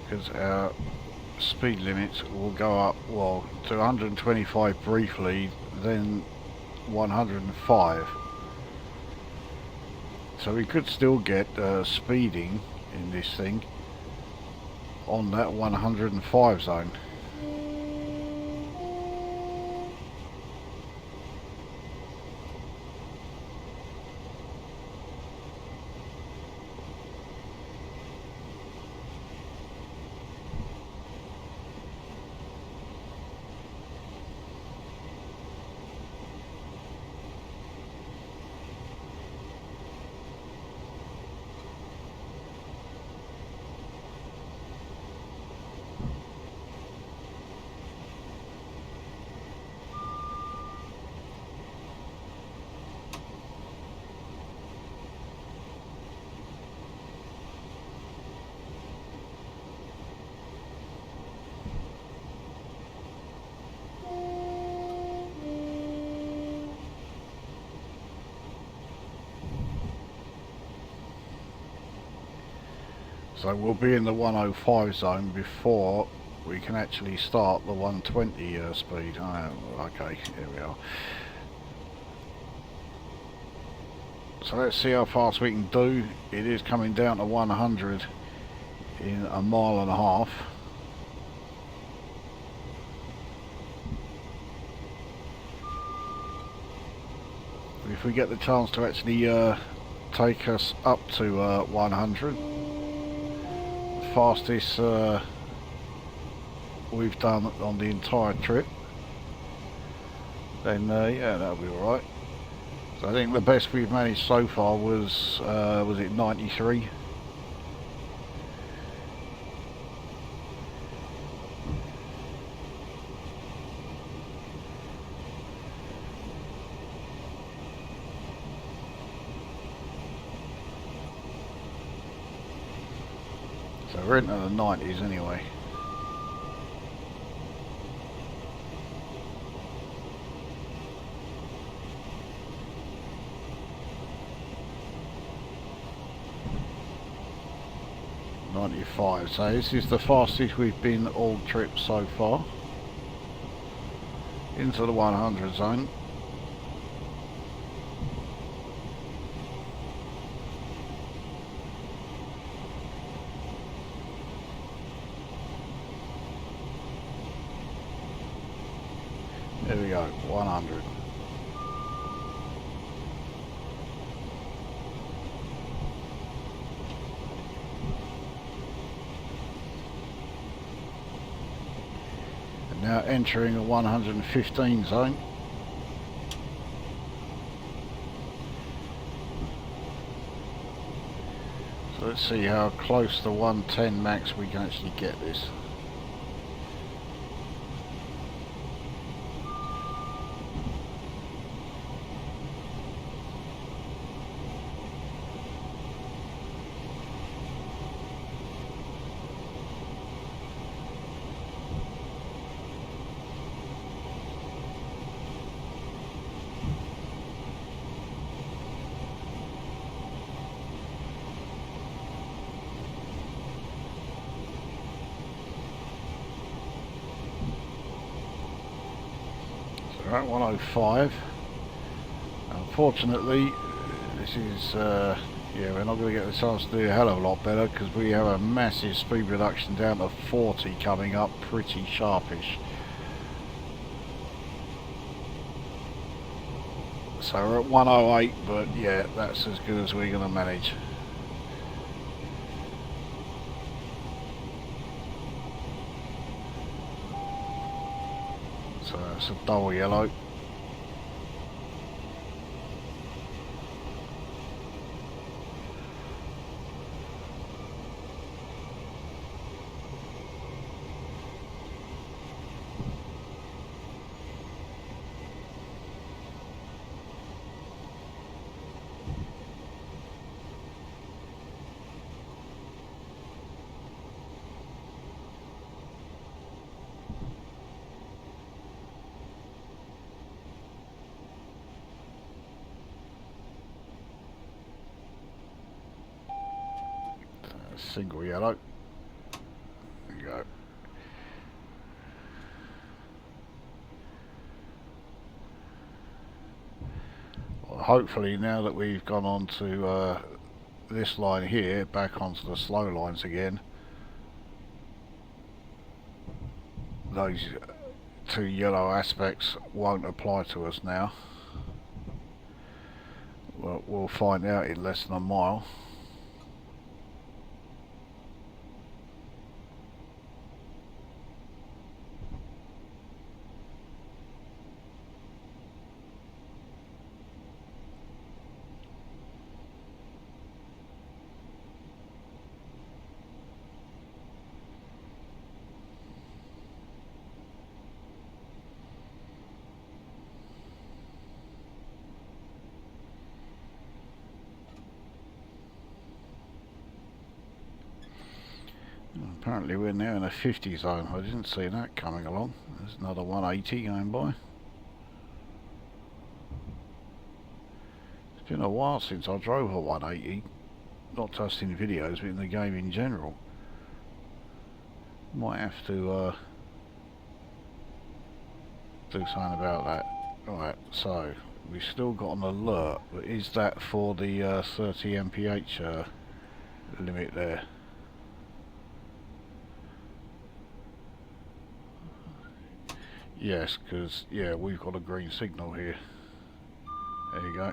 because our speed limits will go up, well, to 125 briefly, then 105. So we could still get speeding in this thing on that 105 zone. So we'll be in the 105 zone before we can actually start the 120 speed. Oh, okay, here we are. So let's see how fast we can do. It is coming down to 100 in a mile and a half. If we get the chance to actually take us up to 100, the fastest we've done on the entire trip, then yeah, that'll be alright. So I think the best we've managed so far was it 93? So we're into the 90s anyway. So this is the fastest we've been all trip so far into the 100 zone. There we go, 100. Now entering a 115 zone. So let's see how close to 110 max we can actually get this. At 105. Unfortunately, this is yeah, we're not going to get the chance to do a hell of a lot better because we have a massive speed reduction down to 40 coming up pretty sharpish. So we're at 108, but yeah, that's as good as we're going to manage. So it's a double yellow. Single yellow. There you go. Well, hopefully now that we've gone on to this line here, back onto the slow lines again, those two yellow aspects won't apply to us now. Well, we'll find out in less than a mile. Apparently we're now in a 50 zone. I didn't see that coming along. There's another 180 going by. It's been a while since I drove a 180. not just in videos, but in the game in general. Might have to do something about that. Right, so we've still got an alert, but is that for the 30 mph limit there? Yes, because yeah, we've got a green signal here. There you go.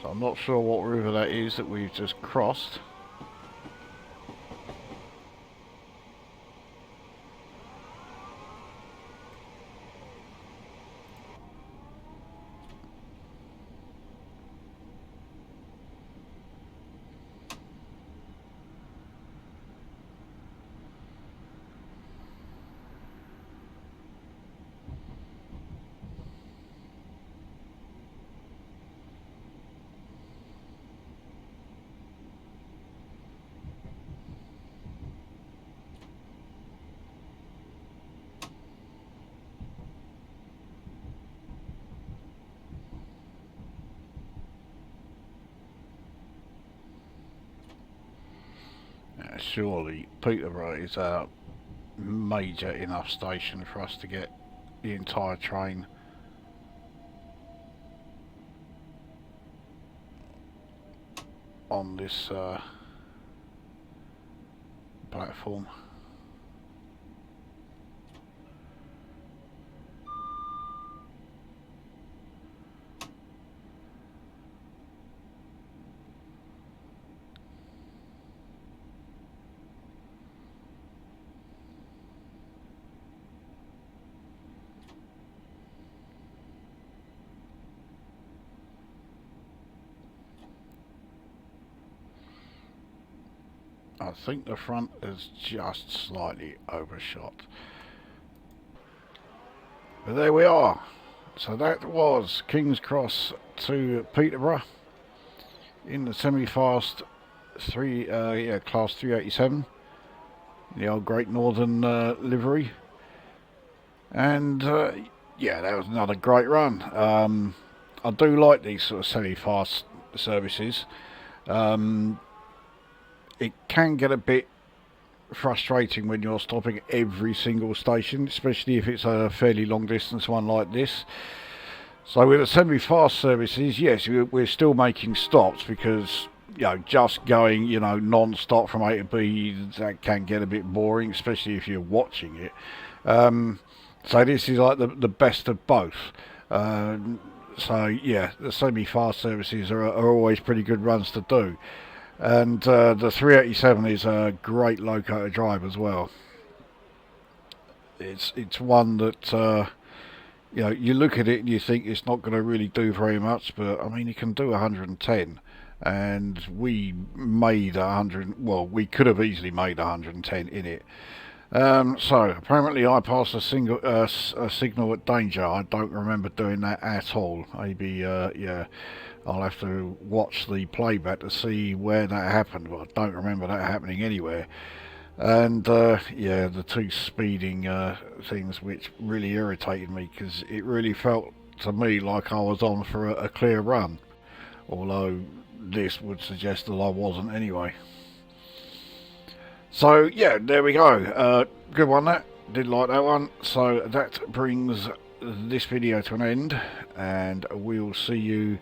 So I'm not sure what river that is that we've just crossed. Surely Peterborough is a major enough station for us to get the entire train on this platform. I think the front is just slightly overshot. But there we are. So that was King's Cross to Peterborough in the semi-fast class 387, the old Great Northern livery. And yeah, that was another great run. I do like these sort of semi-fast services. It can get a bit frustrating when you're stopping at every single station, especially if it's a fairly long distance one like this. So with the semi-fast services, yes, we're still making stops because, you know, just going, you know, non-stop from A to B, that can get a bit boring, especially if you're watching it. So this is like the best of both. So yeah, the semi-fast services are always pretty good runs to do. And the 387 is a great loco to drive as well. It's one that you know, you look at it and you think it's not going to really do very much, but I mean, it can do 110, and we made 100. Well, we could have easily made 110 in it. So apparently I passed a signal at danger. I don't remember doing that at all. Maybe yeah, I'll have to watch the playback to see where that happened, but I don't remember that happening anywhere. And yeah, the two speeding things, which really irritated me, because it really felt to me like I was on for a clear run, although this would suggest that I wasn't anyway. So yeah, there we go. Good one, that. Did like that one. So that brings this video to an end, and we'll see you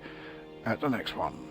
at the next one.